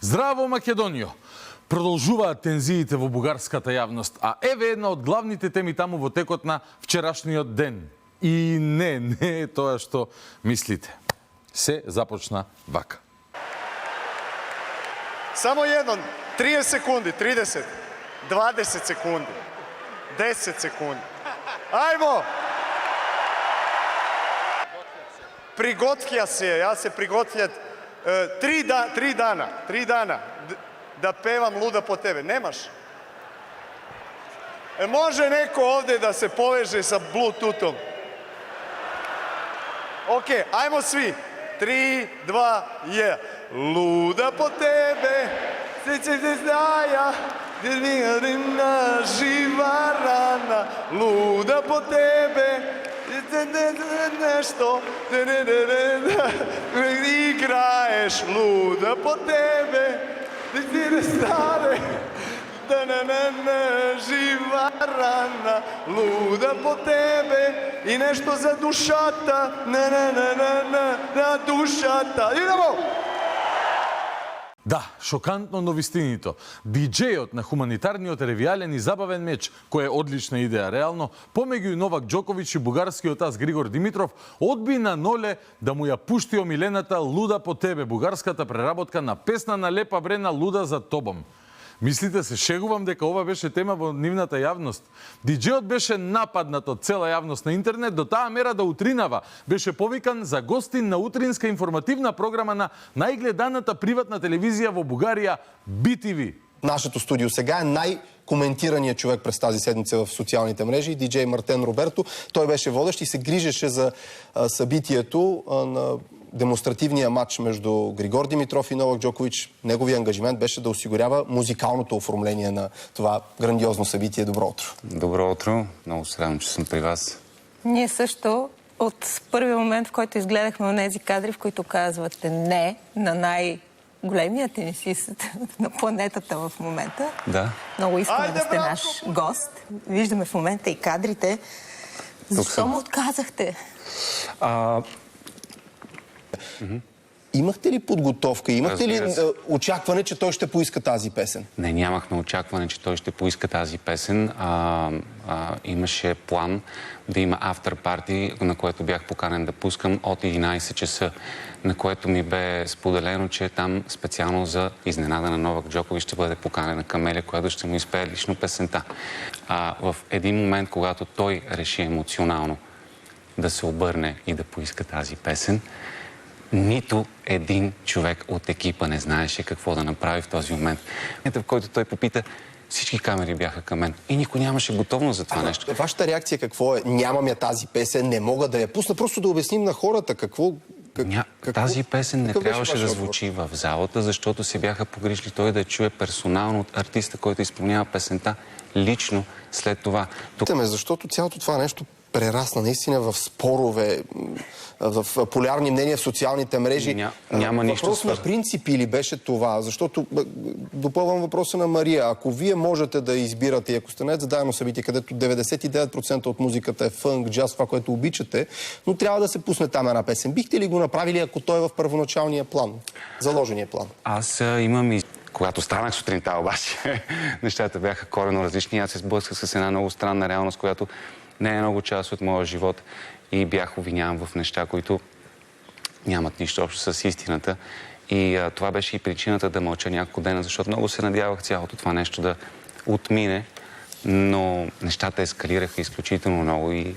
Здраво, Македонијо! Продолжуваат тензиите во бугарската јавност, а еве една од главните теми таму во текот на вчерашниот ден. И не е тоа што мислите. Се започна вака. Само едно, 30 секунди, 30, 20 секунди, 10 секунди. Ајмо! Приготвија се, јас се приготвјат 3 дана да певам Луда по тебе. Немаш? Може неко овде да се повеже sa Bluetoothom? Океј, ајмо сви. 3, 2, 1. Луда по тебе, се знаја, жива рана. Луда по тебе, нешто, играеш. Луда по тебе, ти не стане, жива рана. Луда по тебе и нешто за душата, на душата. Идемо! Да, шокантно новистинито. Диџејот на хуманитарниот ревијален и забавен меч, кој е одлична идеја реално, помеѓу и Новак Џоковиќ и бугарскиот ас Григор Димитров, одби на ноле да му ја пушти омилената Луда по тебе, бугарската преработка на песна на Лепа Брена Луда за тобом. Мислите се шегувам дека ова беше тема во нивната јавност? Диџејот беше нападнат од цела јавност на интернет до таа мера да утринава беше повикан за гостин на утринска информативна програма на најгледаната приватна телевизија во Бугарија BTV. Нашето студио сега е най-коментираният човек през тази седмица в социалните мрежи, диджей Мартен Роберто. Той беше водещ и се грижеше за събитието на демонстративния матч между Григор Димитров и Новак Џоковиќ. Неговия ангажимент беше да осигурява музикалното оформление на това грандиозно събитие. Добро утро! Добро утро! Много се радвам, че съм при вас. Ние също от първия момент, в който изгледахме онези кадри, в които казвате не на най-големия тенисист на планетата в момента. Да. Много искаме да сте наш гост. Виждаме в момента и кадрите. Защо му отказахте? Имахте ли подготовка? Имахте ли очакване, че той ще поиска тази песен? Не, нямахме очакване, че той ще поиска тази песен. Имаше план да има автор парти, на което бях поканен да пускам от 11 часа, на което ми бе споделено, че там специално за изненада на Новак Џоковиќ ще бъде поканена Камелия, която ще му изпее лично песента. В един момент, когато той реши емоционално да се обърне и да поиска тази песен, нито един човек от екипа не знаеше какво да направи в този момент. В който той попита, всички камери бяха към мен и никой нямаше готовност за това нещо. Вашата реакция какво е? Нямам я тази песен, не мога да я пусна. Просто да обясним на хората какво... Тази песен не трябваше да звучи в залата, защото се бяха погрижили той да чуе персонално от артиста, който изпълнява песента лично след това. Защото цялото това нещо прерасна наистина в спорове, в полярни мнения в социалните мрежи. Няма нищо въпрос на принципи ли беше това? Защото, допълвам въпроса на Мария, ако вие можете да избирате, и ако сте на зададено събитие, където 99% от музиката е фънк, джаз, това, което обичате, но трябва да се пусне там една песен. Бихте ли го направили, ако той е в първоначалния план, заложения план? Аз имам и... Когато станах сутринта обаче, нещата бяха коренно различни. Аз се сблъсках с една много странна реалност, която не е много част от моя живот и бях обвиняван в неща, които нямат нищо общо с истината. И това беше и причината да мълча няколко дена, защото много се надявах цялото това нещо да отмине, но нещата ескалираха изключително много и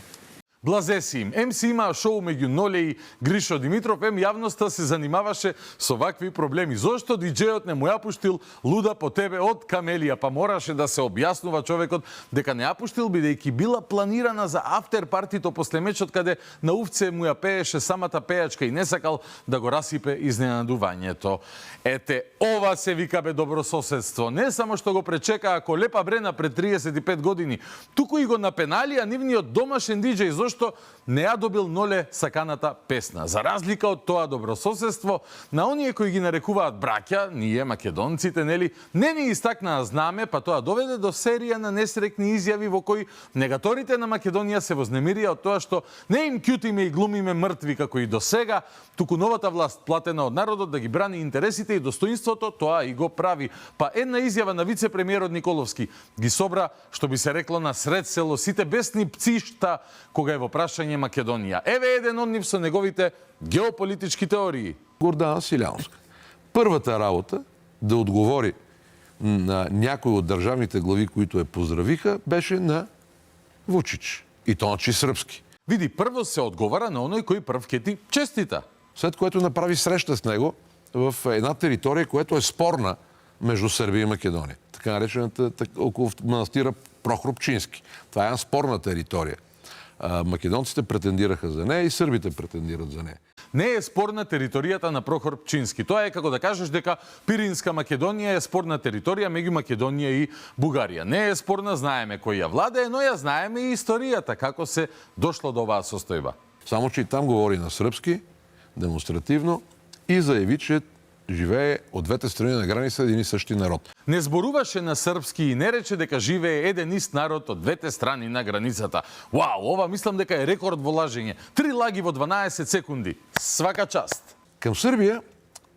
Блазе си им. Ем си имаа шоу меѓу Ноле и Гришо Димитров, ем јавноста се занимаваше со вакви проблеми. Зошто диџејот не му ја пуштил Луда по тебе од Камелија, па мораше да се објаснува човекот дека не ја пуштил бидејќи била планирана за афтер партито после мечот каде на увце му ја пееше самата пејачка и не сакал да го расипе изненадувањето. Ете, ова се вика бе добрососедство. Не само што го пречека ако Лепа Брена пред 35 години, туку и го напеналија нивниот домашен диџеј, зашто не ја добил Ноле саканата песна. За разлика од тоа добрососедство, на оние кои ги нарекуваат браќа, ние македонците, нели, не ни истакнаа знаме, па тоа доведе до серија на несрекни изјави во кои негаторите на Македонија се вознемирија од тоа што не им кјутиме и глумиме мртви како и до сега, туку новата власт платена од народот да ги брани интересите и достоинството, тоа и го прави. Па една изјава на вице-премиерот Николовски ги собра, што би се рекло, на сред село сите бесни пцишта кога е во прашање Македонија. Еве еден од нив со неговите геополитички теории. Гордана Силянска. Първата работа да отговори на някои от държавните глави, които я поздравиха, беше на Вучич. И то начи сръбски. Види, прво се одговара на оној кој прв ке ти честита. След което направи среща с него в една територия, която е спорна между Сърбия и Македония. Така наречената около манастира Прохорупчински. Това е една спорна територия. Македонците претендираха за нея и сърбите претендират за нея. Не е спорна територијата на Прохор Пчински. Тоа е како да кажеш дека Пиринска Македонија е спорна територија меѓу Македонија и Бугарија. Не е спорна, знаеме кој ја владее, но ја знаеме и историјата, како се дошло до оваа состојба. Само, че и там говори на сръбски, демонстративно, и заяви, че живее от двете страни на граница един и същи народ. Не зборуваше на српски и не рече дека живее еден ист народ од двете страни на границата. Вау, ова мислам дека е рекорд во лажење. 3 лаги во 12 секунди. Свака част. Към Сърбия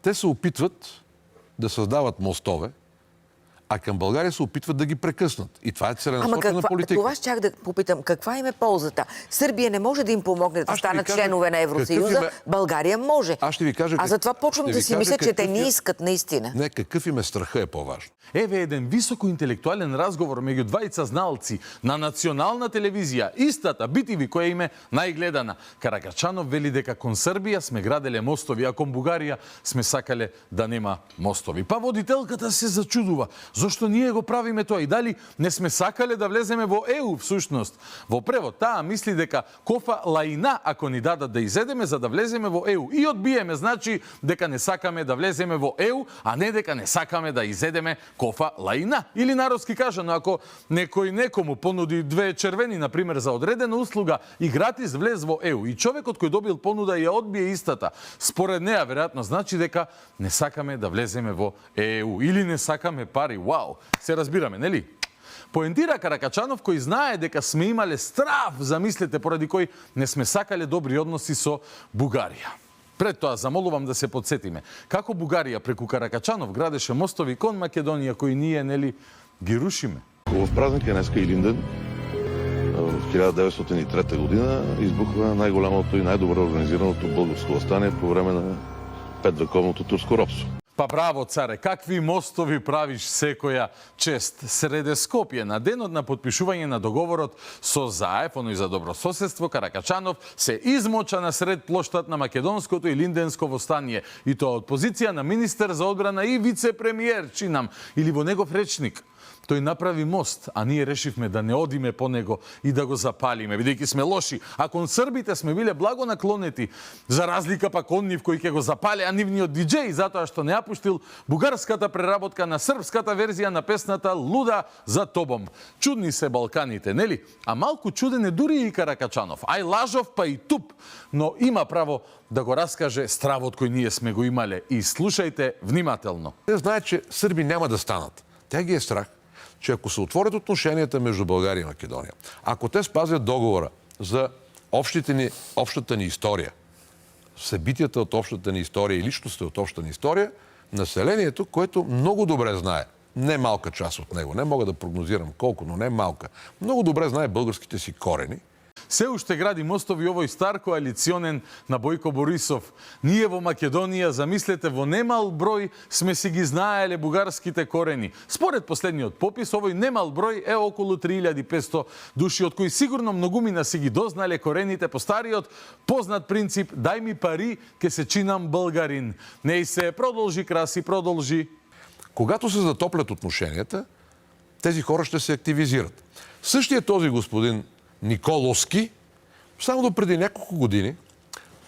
те се опитват да създават мостове, а към България се опитват да ги прекъснат. И това е целенасочена политика. Това щях да попитам. Каква им е ползата? Сърбия не може да им помогне да станат членове на Евросъюза. България може. Аз ще ви кажа... А затова почвам да си мисля, че те не искат наистина. Не, какъв им е страха е по-важно. Еве еден високоинтелектуален разговор меѓу двајца зналци на национална телевизија, истата BTV која им е најгледана. Каракачанов вели дека кон Србија сме граделе мостови, а кон Бугарија сме сакале да нема мостови. Па водителката се зачудува. Зошто ние го правиме тоа и дали не сме сакале да влеземе во ЕУ всушност? Во превод таа мисли дека кофа лаина ако ни дадат да изедеме за да влеземе во ЕУ и одбиеме, значи дека не сакаме да влеземе во ЕУ, а не дека не сакаме да изедеме кофа лаина. Или народски кажано, ако некој некому понуди 2 червени, например, за одредена услуга и гратис влез во ЕУ и човекот кој добил понуда ја одбие истата, според неа веројатно значи дека не сакаме да влеземе во ЕУ или не сакаме пари. Вау, се разбираме, нели? Поентира Каракачанов кој знае дека сме имале страв, замислете, поради кој не сме сакале добри односи со Бугарија. Пред тоа замолувам да се подсетиме како Бугарија преку Каракачанов градеше мостови кон Македонија кои ние, нели, ги рушиме. Хубав празник е днеска Илинден. В 1903 година избухва най-голямото и най-добре организираното българско въстание по време на 5-вековното турско робство. Па браво, царе, какви мостови правиш секоја чест. Среде Скопје, на денот на подпишување на договорот со Заев, оној за добрососедство, Каракачанов се измоча на сред плоштад на македонското и линденско востание. И тоа од позиција на министер за одбрана и вице-премиер, чинам, или во негов речник. Тој направи мост, а ние решивме да не одиме по него и да го запалиме, бидејќи сме лоши. А кон србите сме биле благо наклонети, за разлика пак од нив кој ќе го запале, а нивниот диџеј, затоа што не ја пуштил бугарската преработка на српската верзија на песната Луда за тобом. Чудни се Балканите, нели? А малку чуден е дури и Каракачанов. Ај лажов, па и туп, но има право да го раскаже стравот кој ние сме го имале. И слушајте внимателно. Те знаят, че сърби няма да станат. Тя ги е страх, че ако се отворят отношенията между България и Македония, ако те спазят договора за общата ни история, събитията от общата ни история и личностите от общата ни история, населението, което много добре знае, не малка част от него, не мога да прогнозирам колко, но не малка, много добре знае българските си корени. Се уште гради мостови овој стар коалиционен на Бојко Борисов. Ние во Македонија, замислете, во немал број сме си ги знаеле бугарските корени. Според последниот попис, овој немал број е околу 3500 души, од кои сигурно многумина си ги дознале корените по стариот познат принцип дај ми пари, ке се чинам българин. Не и се продолжи, краси, продолжи. Когато се затоплят отношенията, тези хора ще се активизират. Същия този господин Николовски, само до преди няколко години,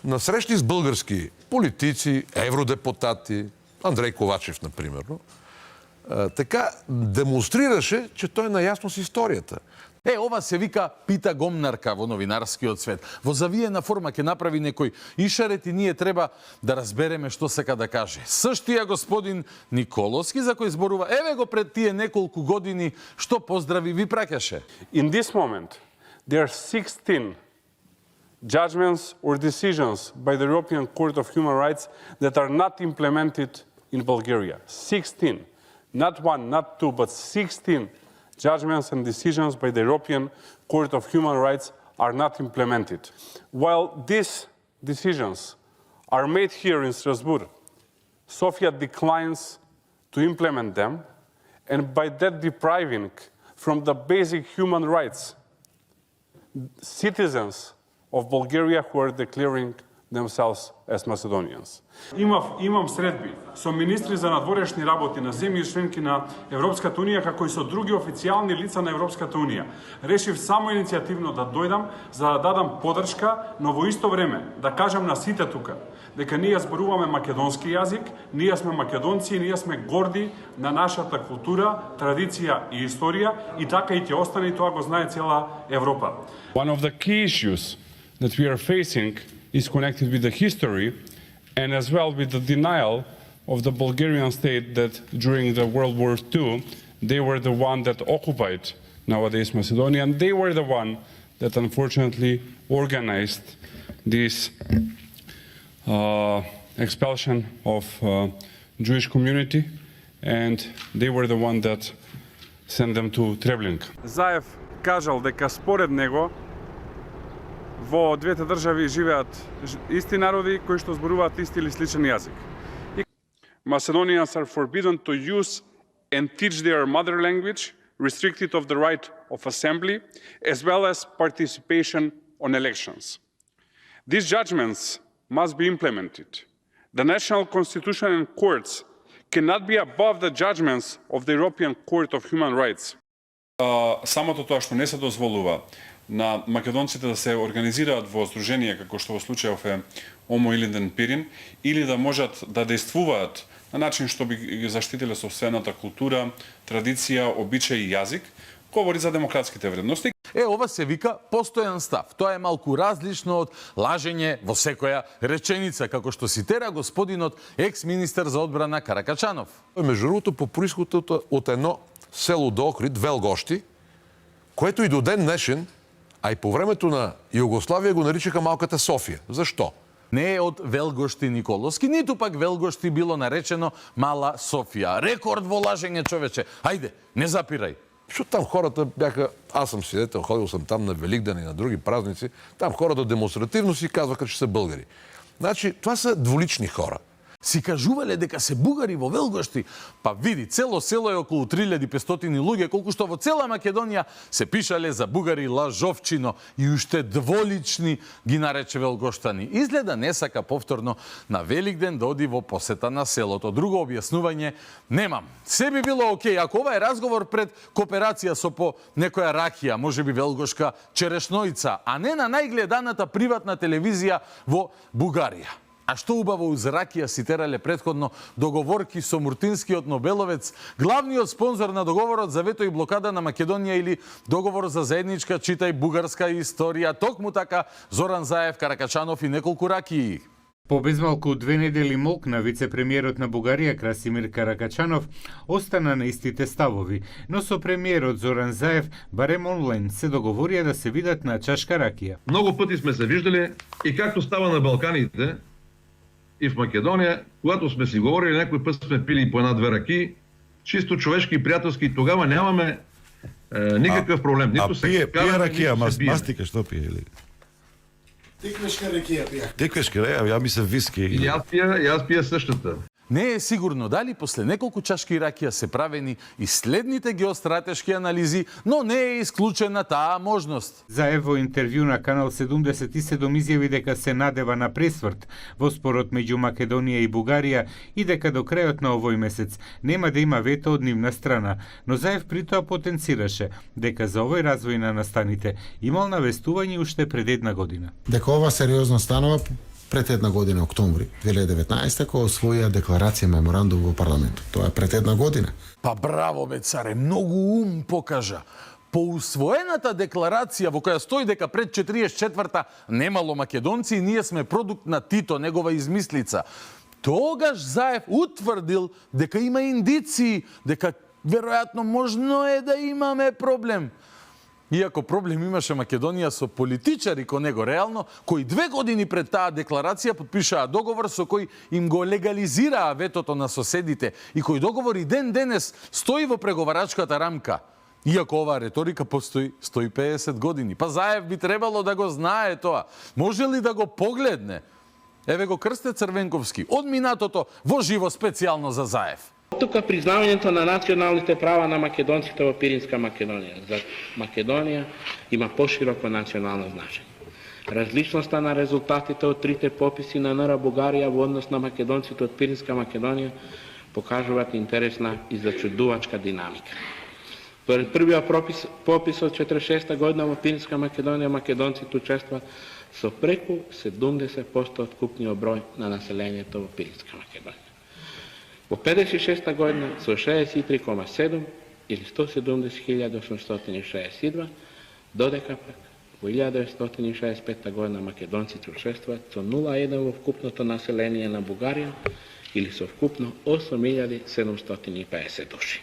на срещи с български политици, евродепутати, Андрей Ковачев, например, така демонстрираше, че той е наясно с историята. Ова се вика пита гомнарка во новинарскиот свет. Во завиена форма ќе направи некој ишарет и ние треба да разбереме што сака да каже. Сштија господин Николовски за кој зборува, еве го пред тие неколку години, што поздрави ви праќаше. In this moment, there are 16 judgments or decisions by the European Court of Human Rights that are not implemented in Bulgaria. 16. Not one, not two, but 16 judgments and decisions by the European Court of Human Rights are not implemented. While these decisions are made here in Strasbourg, Sofia declines to implement them, and by that depriving from the basic human rights citizens of Bulgaria who are declaring themselves as Macedonians. Имам средби со министри за надворешни работи на земји членки на Европската унија, како и со други официјални лица на Европската унија. Решив само иницијативно да дојдам за да дадам подршка, но во исто време да кажам на сите тука дека ние зборуваме македонски јазик, ние сме македонци и ние сме горди на нашата култура, традиција и историја и така и ќе остане, и тоа го знае цела Европа. One of the key issues that we are facing is connected with the history and as well with the denial of the Bulgarian state that during the World War II they were the one that occupied nowadays Macedonia, and they were the one that unfortunately organized this expulsion of Jewish community, and they were the one that sent them to Treblinka. Заев кажал дека според него во двете држави живеат исти народи кои што зборуваат исти или сличен јазик. Macedonians are forbidden to use and teach their mother language, restricted of the right of assembly, as well as participation on elections. These judgments must be implemented. The national constitution and courts cannot be above the judgments of the European Court of Human Rights. Самото тоа што не се дозволува на македонците да се организираат во здружение, како што во случајов е Омо Илинден Пирин, или да можат да действуваат на начин што би ги заштитиле собствената култура, традиција, обичај и јазик, говори за демократските вредности. Ова се вика постојан став. Тоа е малку различно од лажење во секоја реченица, како што цитира господинот екс-министер за одбрана Каракачанов. Между другото, по происход од едно село до Охрид, Велгошти, което и до ден днешен, а и по времето на Југославија го наричаха малката Софија. Зашто? Не е од Велгошти Николовски, ниту пак Велгошти било наречено Мала Софија. Рекорд во лажење, човече. Ајде, не запирај. Што там хората бяха, аз съм свидетел, ходил съм там на Великден и на други празници, там хората демонстративно си казваха, че са българи. Значи, това са двулични хора. Си кажувале дека се бугари во Велгошти, па види, цело село е околу 3500 луѓе, колку што во цела Македонија се пишале за бугари лажовчино и уште дволични ги нарече велгоштани. Изгледа не сака повторно на Великден да оди во посета на селото. Друго објаснување немам. Се би било окей, ако ова е разговор пред кооперација со по некоја ракија, можеби велгошка черешноица, а не на најгледаната приватна телевизија во Бугарија. А што убаво уз ракија си терале претходно договорки со Муртинскиот Нобеловец, главниот спонзор на договорот за вето и блокада на Македонија или договор за заедничка, читај, бугарска историја. Токму така Зоран Заев, Каракачанов и неколку ракии. По безмалку 2 недели молкна вице-премиерот на Бугарија Красимир Каракачанов остана на истите ставови, но со премиерот Зоран Заев барем онлайн се договорија да се видат на чашка ракија. Многу пъти сме се виждали и както става на Балканите и в Македонија, когато сме си говорили, некој път сме пили по една-две раки, чисто човешки и пријателски, тогава нямаме никакъв проблем. Нито пие ракија, мастика што пие или? Тиквешка ракија пија. Тиквешка ракија, ја мислам виски. И јас пија същата. Не е сигурно дали после неколку чашки ракија се правени и следните геостратешки анализи, но не е исклучена таа можност. Заев во интервју на Канал 77 изјави дека се надева на пресврт во спорот меѓу Македонија и Бугарија и дека до крајот на овој месец нема да има вето од нивна страна, но Заев при тоа потенцираше дека за овој развој на настаните имал навестување уште пред една година. Дека ова сериозно станува пред една година, октомври 2019, кога освоја декларација меморандум во парламентот. Тоа е пред една година. Па браво, бе, царе, многу ум покажа. по усвоената декларација во која стои дека пред 44-та немало македонци и ние сме продукт на Тито, негова измислица. Тогаш Заев утврдил дека има индиции, дека веројатно можно е да имаме проблем. Иако проблем имаше Македонија со политичари кон него реално, кои 2 години пред таа декларација подпишаа договор со кој им го легализираа ветото на соседите и кој договор и ден денес стои во преговарачката рамка. Иако оваа реторика постои 150 години. Па Заев би требало да го знае тоа. Може ли да го погледне? Еве го Крсте Црвенковски од минатото во живо специјално за Заев. Тука признавањето на националните права на македонците во Пиринска Македонија. За Македонија има пошироко национално значење. Различноста на резултатите од трите пописи на НР Бугарија во однос на македонците од Пиринска Македонија покажуваат интересна и зачудувачка динамика. Според првиот попис од 46 година во Пиринска Македонија македонците учествуваат со преку 70% од купниот број на населението во Пиринска Македонија. Во 56 година со 63,7 или 170.862, додека пак во 1965 година македонците учествуваат со 0,1 во вкупното население на Бугарија или со вкупно 8.750 души.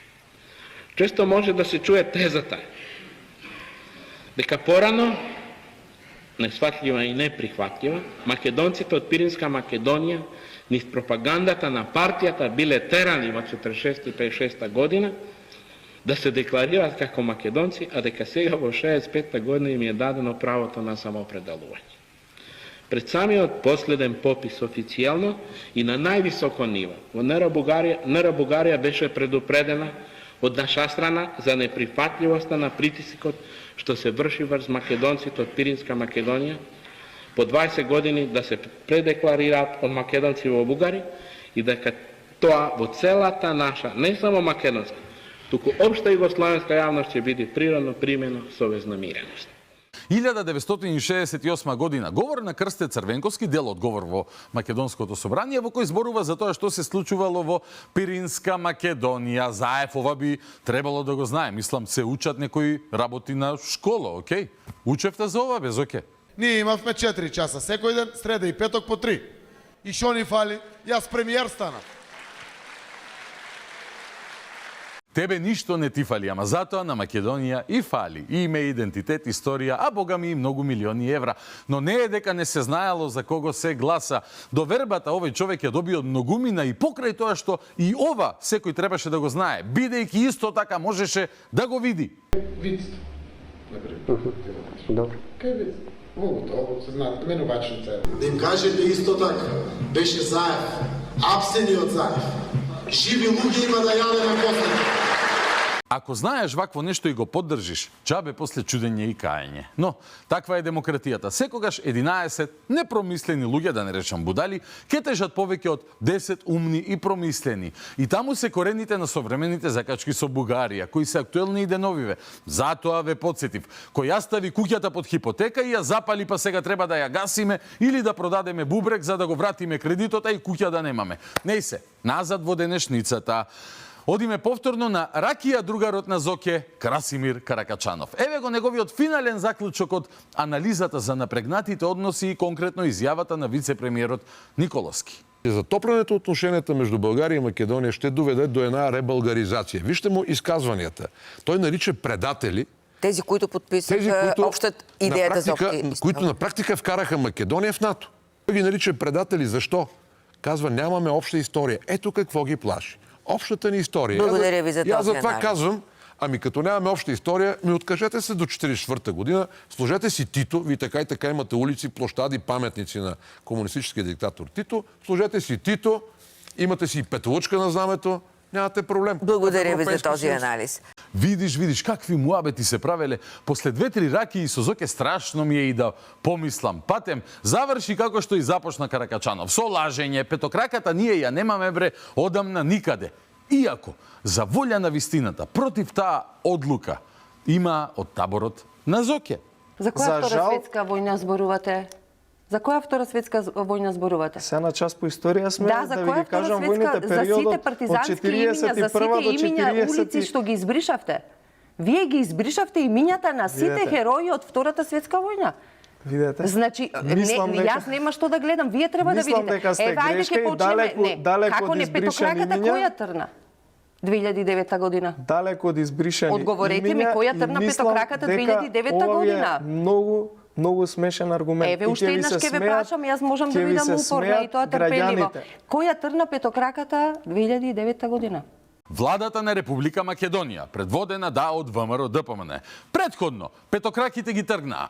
Често може да се чуе тезата дека порано, несфатлива и неприхватлива, македонците од Пиринска Македонија низ пропагандата на партијата биле терани во 46 и 56 година да се декларираат како македонци, а дека сега во 65 година им е дадено правото на самоопределување. Пред самиот последен попис официјално и на највисоко ниво во НР Бугарија беше предупредена од наша страна за неприфатливоста на притисокот што се врши врз македонците од Пиринска Македонија по 20 години да се предекларираат од македонци во Бугарија и дека тоа во целата наша, не само македонска, туку општа југословенска јавност ќе биде природно примено со вознамиреност. 1968 година говор на Крсте Црвенковски, дел од говор во Македонското собрание, во кој зборува за тоа што се случувало во Пиринска Македонија. Заев ова би требало да го знае. Мислам, се учат некои работи на школа, окей? Учевте за ова без оке? Ние имавме 4 часа секој ден, среда и петок по 3. И шо ни фали? Јас премиер стана. Тебе ништо не ти фали, ама затоа на Македонија и фали. И име, идентитет, историја, а бога ми и многу милиони евра. Но не е дека не се знаело за кого се гласа. До вербата овој човек ја доби од многумина и покрај тоа што и ова секој требаше да го знае, бидејќи исто така можеше да го види. Вид. Добро. Кај вид? Ово се знаат, мене обаче не Да им кажете исто така, беше Заев, апсени од Заев. Живи луѓе има да јаде на кофето. Ако знаеш вакво нешто и го поддржиш, чабе после чудење и каење. Но, таква е демократијата. Секогаш 11 непромислени луѓе, да не речам будали, ке тежат повеќе од 10 умни и промислени. И таму се корените на современите закачки со Бугарија, кои се актуелни и деновиве. Затоа ве подсетив, кој ја стави куќата под хипотека и ја запали, па сега треба да ја гасиме или да продадеме бубрек за да го вратиме кредитот, а и куќа да немаме. Не се, назад во денешницата. Одиме повторно на ракија другарот на Зоке, Красимир Каракачанов. Еве го неговиот финален заклучок од анализата за напрегнатите односи и конкретно изјавата на вице-премиерот Николовски. Затоплянето отношенията между България и Македония ще доведе до една ребългаризация. Вижте му изказванията. Той нарича предатели тези, които подписаха общата идеята за общия изток. Които на практика вкараха Македония в НАТО. Той ги нарича предатели. Защо? Казва, нямаме обща история. Ето какво ги плаши. Общата ни история. Благодаря ви за този анализ. Аз затова казвам, ами като нямаме обща история, ми откажете се до 1944 година, сложете си Тито, вие така и така имате улици, площади, паметници на комунистическия диктатор Тито, сложете си Тито, имате си петолъчка на знамето, нямате проблем. Благодаря ви за този анализ. Видиш какви муабети се правеле. После 2-3 ракии со Зоке страшно ми е и да помислам. Патем, заврши како што и започна Каракачанов. Со лажење, петокраката ние ја немаме бре одамна никаде. Иако, за волја на вистината, против таа одлука, има од таборот на Зоке. За која втора светска војна зборувате? За која втора светска војна зборувате? Сега на час по историја сме, да ви ги кажам војните период од 41 до 40. За сите партизански имиња, за сите имиња улици што ги избришавте. Вие ги избришавте имињата на сите Видете. херои од Втората светска војна. Видете? Значи, јас нема што да гледам, вие треба да Мислам видите. дека сте ајде грешка ќе и почнеме. далеко Како од не избришани петокраката имиња. која трна? 2009 година. Далеко од избришани Одговорете ми, имиња која и трна мислам петокраката дека 2009 ова ви е година? многу смешен аргумент. Еве, И уште ќе ви еднаш се ќе ве смеат- прашам, јас можам да ќе ви видам се упорна и смеат тоа трпеливо. граѓаните. Која трна петокраката 2009 година? Владата на Република Македонија, предводена од ВМРО ДПМН. Предходно, петокраките ги тргнаа.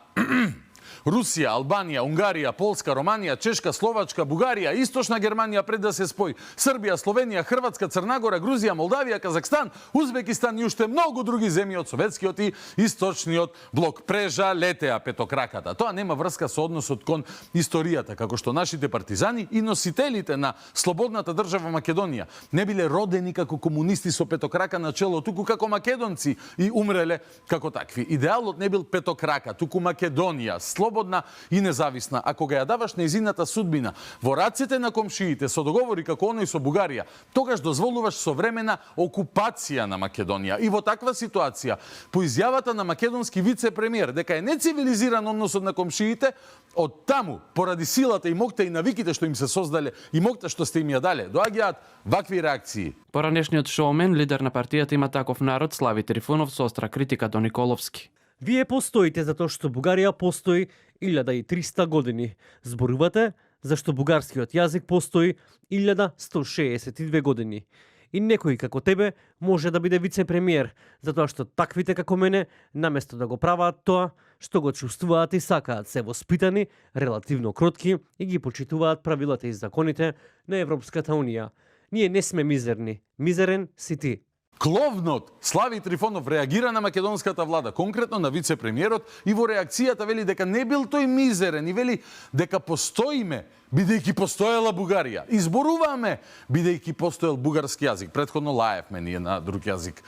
Русија, Албанија, Унгарија, Полска, Романија, Чешка, Словачка, Бугарија, Источна Германија пред да се спои, Србија, Словенија, Хрватска, Црнагора, Грузија, Молдавија, Казахстан, Узбекистан и уште многу други земји од советскиот и источниот блок. Прежалетеа петокраката. Тоа нема врска со односот кон историјата, како што нашите партизани и носителите на слободната држава Македонија не биле родени како комунисти со петокрака на чело, туку како македонци и умреле како такви. Идеалот не бил петокрака, туку Македонија, слободна и независна. Ако ga ја даваш нејзината судбина во рацете на комшиите со договори како оној со Бугарија, тогаш дозволуваш современа окупација на Македонија. И во таква ситуација, по изјавата на македонски вице-премиер дека е нецивилизиран односот на комшиите, од таму, поради силата и моќта и навиките што им се создале и моќта што сте им ја дале, доаѓаат вакви реакции. Поранешниот шоумен, лидер на партијата Има таков народ, Слави Трифунов, со остра критика до Николовски. Вие постоите затоа што Бугарија постои 1300 години. Зборувате зашто бугарскиот јазик постои 1162 години. И некој како тебе може да биде вице-премиер, затоа што таквите како мене, наместо да го праваат тоа, што го чувствуваат и сакаат, се воспитани, релативно кротки и ги почитуваат правилата и законите на Европската Унија. Ние не сме мизерни. Мизерен си ти. Кловнот Слави Трифонов реагира на македонската влада, конкретно на вице-премиерот, и во реакцијата вели дека не бил тој мизерен и вели дека постоиме, бидејќи постоела Бугарија. Изборуваме, бидејќи постоел бугарски јазик. Предходно лаевме ние на друг јазик.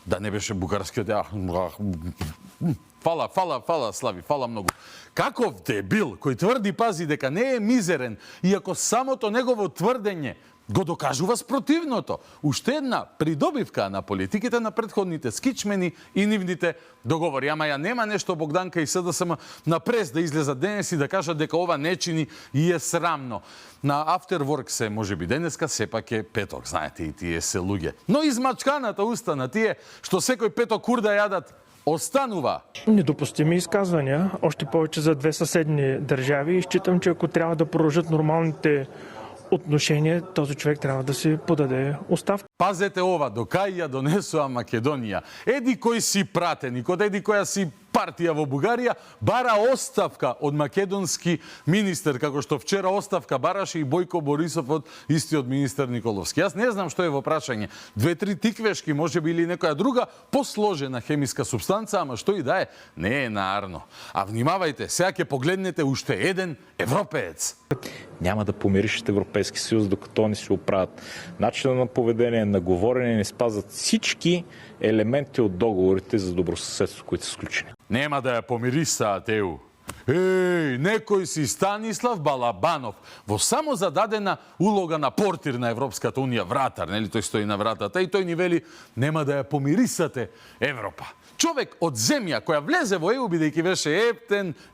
Да не беше бугарскиот Фала, Слави, фала многу. Каков дебил кој тврди, пази, дека не е мизерен, иако самото негово тврдење го докажува спротивното. Уште една придобивка на политиките на предходните скичмени и нивните договори. Ама ја нема нешто Богданка и СДСМ на прес да излезат денес и да кажат дека ова не чини и е срамно. На Afterwork се, може би денеска, сепак е петок, знаете, и тие се луѓе. Но измачканата уста на тие што секој петок курда јадат останува. Недопустими изказвания, още повече за две съседни държави, и считам, че ако трябва да продължат нормалните отношение, този човек трябва да си подаде оставка. Пазете ова, до кај ја донесува Македонија. Еди кој си пратеник, од еди која си партија во Бугарија, бара оставка од македонски министер, како што вчера оставка бараше и Бојко Борисов од истиот министер Николовски. Јас не знам што е во прашање. 2-3 тиквешки, може би, или некоја друга посложена хемиска субстанца, ама што и да е, не е наарно. А внимавајте, сега ќе погледнете уште еден европеец. Няма да помириш от Европейски съюз, докато не си оправят начина на поведение, на говорене, не спазват всички елементи от договорите за добросъседство, които са сключени. Нема да ја помирисаат ЕУ. Некој си Станислав Балабанов во само зададена улога на портир на Европската Унија, вратар, нели, тој стои на вратата и тој ни вели нема да ја помирисате Европа. Човек од земја која влезе во ЕУ бидејќи беше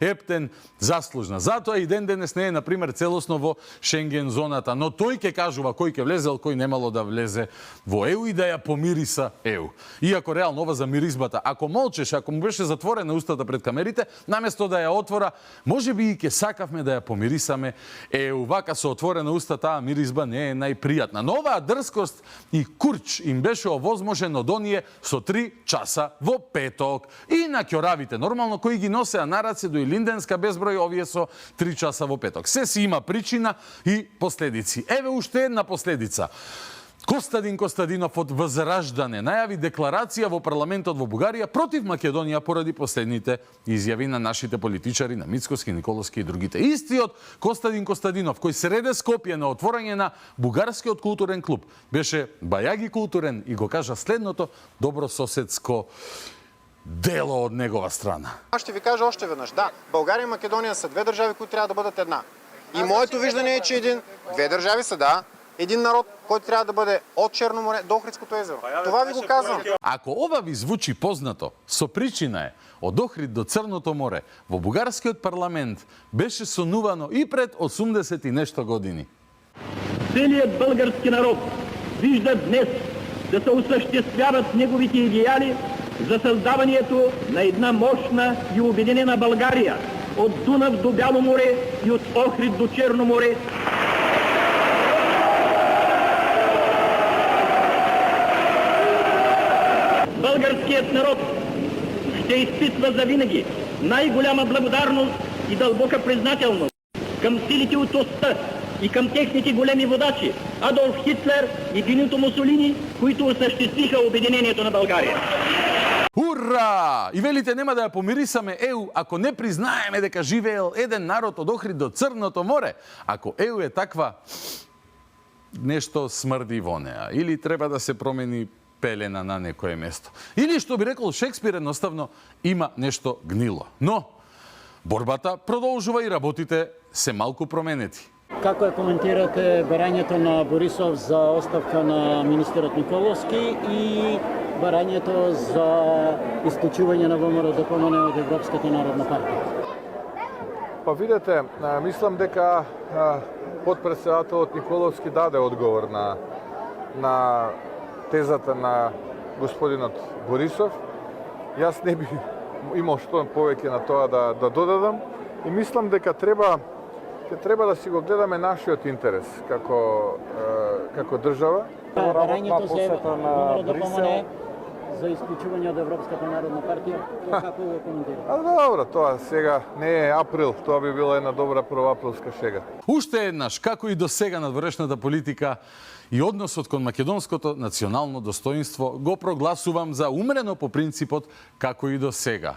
ептен заслужна. Затоа и ден денес не е, например, целосно во Шенген зоната, но тој ќе кажува кој ќе влезел, кој немало да влезе во ЕУ и да ја помириса ЕУ. Иако реално ова за миризбата, ако молчеше, ако му беше затворена устата пред камерите, наместо да ја отвора, може би и ќе сакавме да ја помирисаме ЕУ. Вака со отворена уста таа миризба не е најпријатна. Но оваа дрскост и курч им беше овозможен од оние со 3 часа во петок. И на ќоравите, нормално, кои ги носеа на раце до Илинденска безброј, овие со 3 часа во петок. Се си има причина и последици. Еве уште една последица. Костадин Костадинов од Возраждане најави декларација во парламентот во Бугарија против Македонија поради последните изјави на нашите политичари, на Мицкоски, Николовски и другите. Истиот Костадин Костадинов, кој среде Скопје на отворање на бугарскиот културен клуб, беше бајаги културен и го кажа следното добрососедско дело од негова страна. Аз ще ви кажа още веднъж. Да, България и Македония са две държави, които трябва да бъдат една. И моето виждане е, че две държави са, да, един народ, който трябва да бъде от Черно море до Охридското езеро. Това ви го казвам. Ако ова ви звучи познато, со причина е од Охрид до Црното море во бугарскиот парламент беше сонувано и пред 80 и нешто години. Целият български народ вижда днес да се осъществяват неговите идеали за създаването на една мощна и обединена България от Дунав до Бяло море и от Охрид до Черно море. Българският народ ще изпитва завинаги най-голяма благодарност и дълбока признателност към силите от оста и към техните големи водачи Адолф Хитлер и Бенито Мусолини, които осъществиха обединението на България. Ура! И велите нема да ја помирисаме ЕУ ако не признаеме дека живеел еден народ од Охрид до Црното море. Ако ЕУ е таква, нешто смрди во неа. Или треба да се промени пелена на некое место. Или, што би рекол Шекспир, едноставно има нешто гнило. Но борбата продолжува и работите се малку променети. Како ја коментирате барањето на Борисов за оставка на министерот Николовски и барањето за исклучување на ВМРО-ДПМНЕ од Европската народна партија? Па видете, мислам дека подпредседателот Николовски даде одговор на тезата на господинот Борисов. Јас не би имал што повеќе на тоа да додадам и мислам дека треба да си го гледаме нашиот интерес како држава. Барањето за ВМРО-ДПМНЕ за исклучување од Европската народна партија, тоа како го коментирате? Добро, тоа сега не е април, тоа би била една добра првоаприлска шега. Уште еднаш, како и до сега надворешната политика и односот кон македонското национално достоинство го прогласувам за умрено по принципот како и до сега.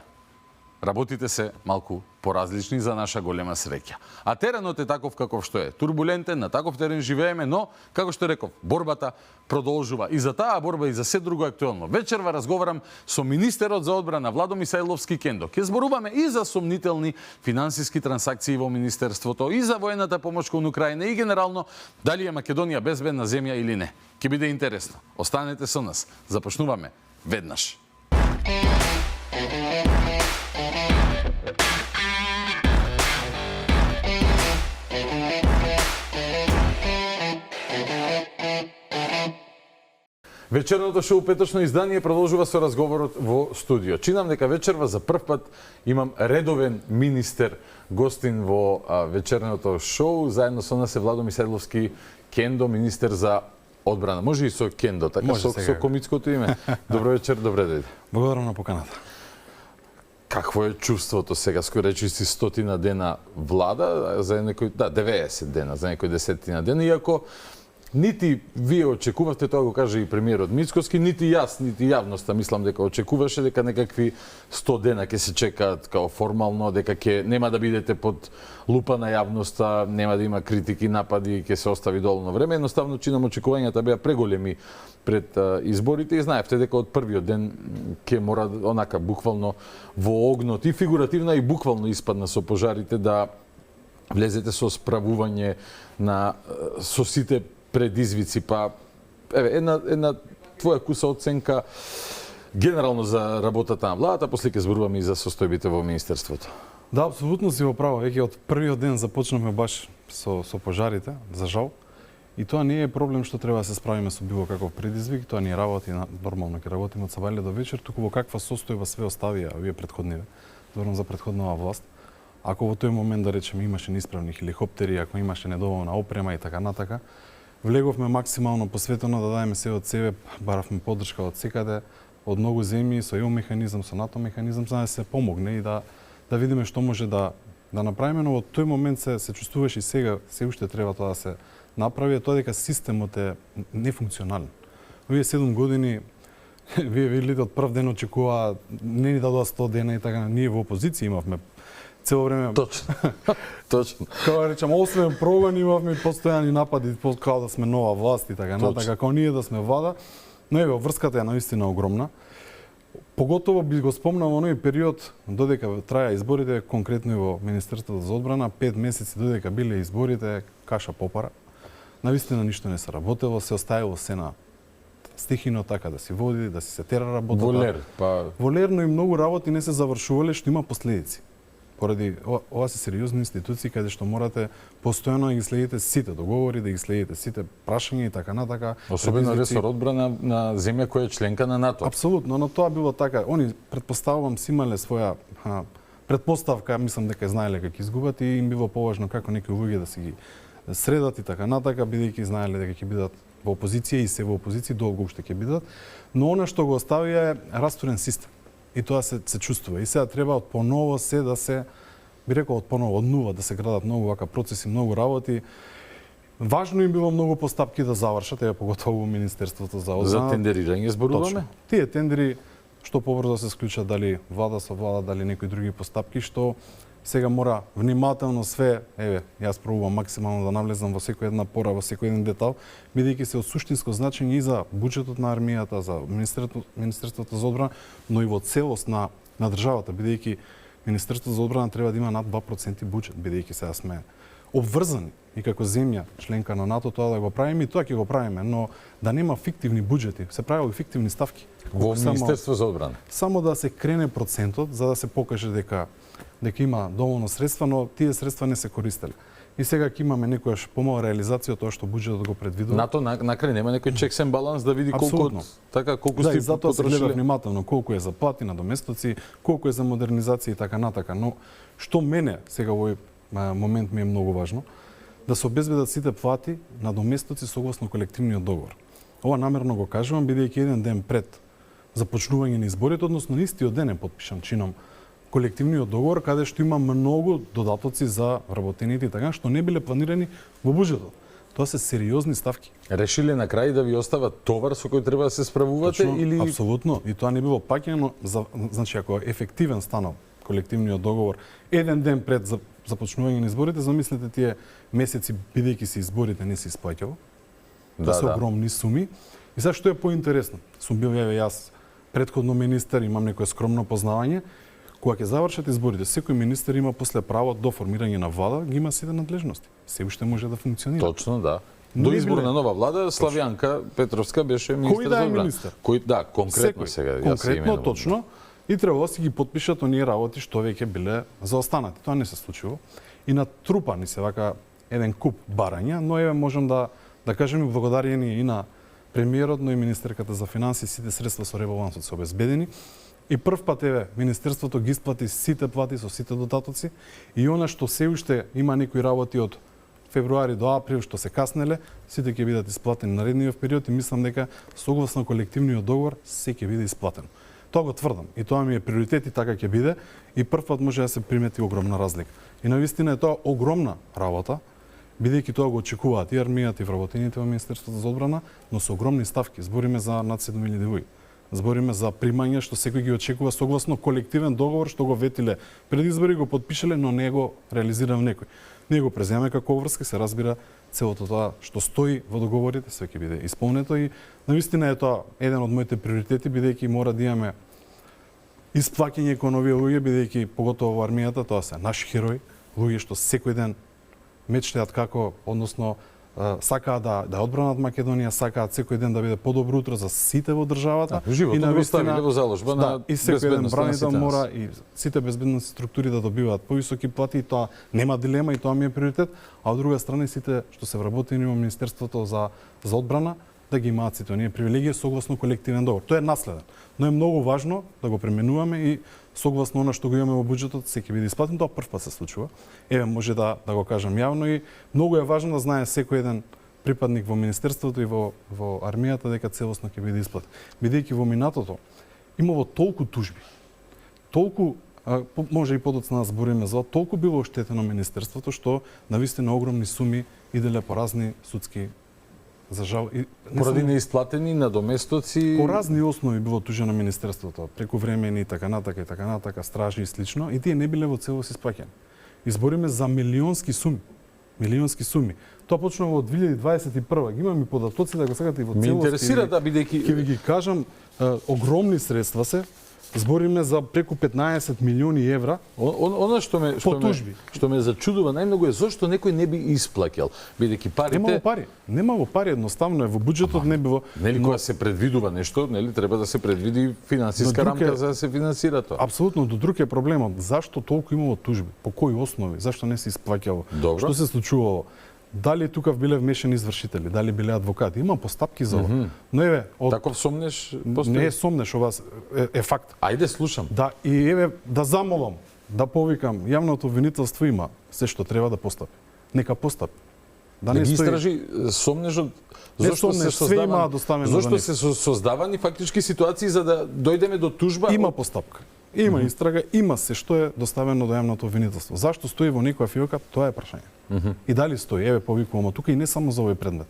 Работите се малку поразлични за наша голема среќа. А теренот е таков каков што е. Турбулентен, на таков терен живееме, но, како што реков, борбата продолжува. И за таа борба и за се друго актуелно. Вечерва разговарам со министерот за одбрана Владо Мисаиловски Кендо. Ке зборуваме и за сомнителни финансиски трансакции во министерството, и за воената помош кон Украина, и генерално дали е Македонија безбедна земја или не. Ке биде интересно. Останете со нас. Започнуваме веднаш. Вечерното шоу петочно издание продолжува со разговорот во студио. Чинам дека вечерва за прв пат имам редовен министер гостин во вечерното шоу. Заедно со нас е Владо Мисаиловски Кендо, министер за одбрана. Може и со Кендо, така со комицкото име. Добро вечер, добре дојде. Благодарам на поканата. Какво е чувството сега? Скоро речи си 100 дена влада, за некој 90 дена, за некој 10 дена, иако нити вие очекувавте, тоа го кажа и премиерот Мицкоски, нити јас, нити јавноста мислам дека очекуваше дека некакви 100 дена ќе се чекаат као формално, дека ќе нема да бидете под лупа на јавноста, нема да има критики, напади, ќе се остави доволно време. Едноставно чинам очекувањата беа преголеми пред изборите и знаевте дека од првиот ден ќе мора онака буквално во огнот и фигуративно и буквално испадна со пожарите да влезете со справување со сите предизвици, па една твоја куса оценка генерално за работата на владата, после ќе зборуваме и за состојбите во министерството. Да, апсолутно си во право. Веќе од првиот ден започнавме баш со пожарите, за жал. И тоа не е проблем што треба да се справиме со било каков предизвик, тоа ни работи нормално, ќе работиме од сабајле до вечер, туку во каква состојба све оставија овие претходниве. Зборам за претходнава власт. Ако во тој момент да речеме имаше неисправни хеликоптери, ако имаше недоволна опрема и така натака, влеговме максимално посветено да дадеме се од себе, баравме поддршка од секаде, од многу земји, со ЕУ механизам, со НАТО механизам, за да се помогне и да видиме што може да направиме, но во тој момент се чувствуваше и сега, се уште треба тоа да се направи, тоа дека системот е нефункционален. Овие 7 години, вие видите од прв ден очекува, не ни дадоа 100 дена и така, ние во опозиција имавме цело време. Точно. Како речам, освен прогон имавме постојани напади, као да сме нова власт и така натака, како ние да сме влада. Но еве, врската е наистина огромна. Поготово би го спомнал оној период додека траја изборите, конкретно и во Министерството за одбрана, 5 месеци додека биле изборите, каша попара. навистина ништо не се работело, се оставило се на стихино така да си води, да си се тера работата. Волер, па Волерно и многу работи не се завршувале, што има последици. Поради ова се сериозни институции каде што морате постојано да ги следите сите договори, да ги следите сите прашања и така натака. особено предизвици. ресор одбрана на земја која е членка на НАТО. Апсолутно, но тоа било така. Они претпоставувам си имале своја претпоставка, мислам дека знаеле како изгубат и им било поважно како некои луѓе да си ги средат и така натака, бидејќи знаеле дека ќе бидат во опозиција и се во опозиција долго уште ќе бидат. Но она што го оставија е растурен систем. И тоа се чувствува. И сега треба од поново се да се, би рекол од поново, од нула да се градат многу вака процеси, многу работи. Важно им било многу постапки да завршат, еве поготово во Министерството за одбрана. За тендерирање зборуваме? Точно. Тие тендери што побрзо се склучат, дали влада со влада, дали некои други постапки, што сега мора внимателно све, еве, јас пробувам максимално да навлезам во секоја една пора, во секој еден детал, бидејќи се од суштинско значење и за буџетот на армијата, за Министерството за одбрана, но и во целост на државата, бидејќи Министерството за одбрана треба да има над 2% буџет, бидејќи сега сме обврзани и како земја членка на НАТО тоа да го правиме и тоа ќе го правиме, но да нема фиктивни буџети, се правело фиктивни ставки. Во Министерство за одбрана. Само да се крене процентот за да се покаже дека има доволно средства, но тие средства не се користеле. И сега ќе имаме некојаш помала реализација од тоа што буџетот го предвидува. НАТО накрај нема некој чексен баланс да види колку колку да, сте и затоа се гледа потрошиле. внимателно колку е за плати, надоместоци, колку е за модернизација и така натака. Но што мене сега во овој момент ми е многу важно, да се обезбедат сите плати надоместоци согласно колективниот договор. Ова намерно го кажувам бидејќи еден ден пред започнување на изборите, односно истиот ден е потпишан чином колективниот договор каде што има многу додатоци за вработените и така што не биле планирани во буџетот. Тоа се сериозни ставки. Решиле на крај да ви остават товар со кој треба да се справувате Точно, или апсолутно, и тоа не било паќено, значи ако ефективен станал колективниот договор еден ден пред започнување на изборите, замислете тие месеци бидејќи се изборите не се исплаќало. Тоа се огромни суми. И сега што е поинтересно? Сум бил еве јас претходно министер, имам некое скромно познавање. Кога ќе завршат изборите, секој министер има после право до формирање на влада, ги има сите надлежности. Се уште може да функционира. Точно, да. До избор на нова влада, Славјанка Петровска беше министер за одбрана. Кој да, конкретно сега конкретно, точно. И требало да си ги потпишат оние работи што веќе биле заостанати. Тоа не се случило. И натрупани се вака еден куп барања, но еве можам да кажем и благодарение и на премиерот, но и министерката за финансии, сите средства со ребалансот се обезбедени. И прв пат еве министерството ги исплати сите плати со сите додатоци и она што се уште има некои работи од февруари до април што се каснеле, сите ќе бидат исплатени наредниот период и мислам дека согласно колективниот договор се ќе биде исплатено. Тоа го тврдам и тоа ми е приоритет и така ќе биде и прв пат може да се примети огромна разлика. И навистина е тоа огромна работа, бидејќи тоа го очекуваат и армијата и вработените во Министерството за одбрана, но со огромни ставки. Збориме за над 7000 девојки. Збориме за примања што секој ги очекува согласно колективен договор што го ветиле пред избори, го потпишале, но не го реализирав некој. Ние го преземаме како врска, се разбира целото тоа што стои во договорите, све ќе биде исполнето и навистина е тоа еден од моите приоритети, бидејќи мора да имаме исплаќање кон овие луѓе, бидејќи поготово во армијата тоа се наши херои, луѓе што секој ден мечтаат како, односно сакаат да одбранат Македонија, сакаат секој ден да биде подобро утро за сите во државата. Животот го ставиле во заложба на и секој ден безбедноста на бранител сите мора и сите безбедностни структури да добиваат повисоки плати и тоа нема дилема и тоа ми е приоритет, а од друга страна и сите што се вработени во Министерството за одбрана да ги имаат сите оние привилегии согласно колективен договор. Тоа е наследен, но е многу важно да го пременуваме и согласно она што го имаме во буџетот се ќе биде исплатено, тоа прв пат се случува. Еве може да го кажам јавно и многу е важно да знае секој еден припадник во Министерството и во армијата дека целосно ќе биде исплатен. Бидејќи во минатото имало толку тужби, толку може и подоцна да збориме за толку било оштетено Министерството што навистина огромни суми иделе по разни судски за жал и поради неисплатени надоместоци по разни основи било тужено Министерството, преку времени и така натака, стражи и слично, и тие не биле во целост исплаќани. Избориме за милионски суми. Милионски суми. Тоа почнува од 2021. Ги имам и податоци да го сакате и во целост. Ме интересира да бидејќи ќе ви ги кажам, огромни средства се Збориме за преку 15 милиони евра. Она што ме зачудува најмногу е зошто некој не би исплаќал, бидејќи парите Немало пари, едноставно е во буџетот не било. Нели кога се предвидува нешто, нели треба да се предвиди финансиска рамка за да се финансира тоа. Апсолутно, до друг е проблемот. Зашто толку имало тужби? По кои основи? Зашто не се исплаќало? Што се случувало? Дали тука биле вмешани извршители, дали биле адвокати? Има постапки за ова. Но еве, таков сомнеш постои? Не е сомнеш, ова е факт. Ајде слушам. Да, и еве да замолам, да повикам, јавното обвинителство има се што треба да постапи. Нека постапи. Да не ги истражи сомнежот зошто се создавани фактички ситуации за да дојдеме до тужба? Има постапка. Има истрага, има се што е доставено до јавното обвинителство. Зашто стои во некоја фиока, тоа е прашање. И дали стои, еве повикуваме тука и не само за овој предмет.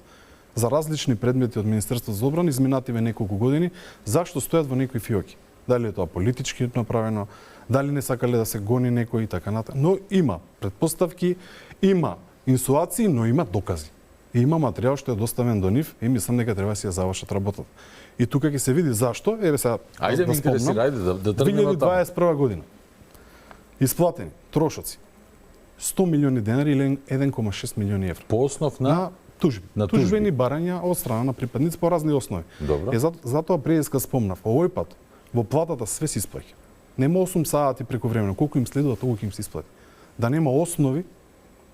За различни предмети од Министерството за одбрана изминативе неколку години, зашто стојат во некои фиоки? Дали е тоа политички направено, дали не сакале да се гони некој и така натаму. Но има предпоставки, има инсуации, но има докази. И има материјал што е доставен до нив и мислам дека треба да си ја завршат работата. И тука ќе се види зашто, еве сега ајде ми интересира, ајде да тргнеме таму. 2021 година. Исплатени трошоци 100 милиони денари или 1,6 милиони евра. По основ на тужби. Тужбени барања од страна на припадници по разни основи. Добро. Затоа преска спомнав, овој пат во платата све се исплаќа. Нема 8 сати прековремено, колку им следува толку ќе им се исплати. Да нема основи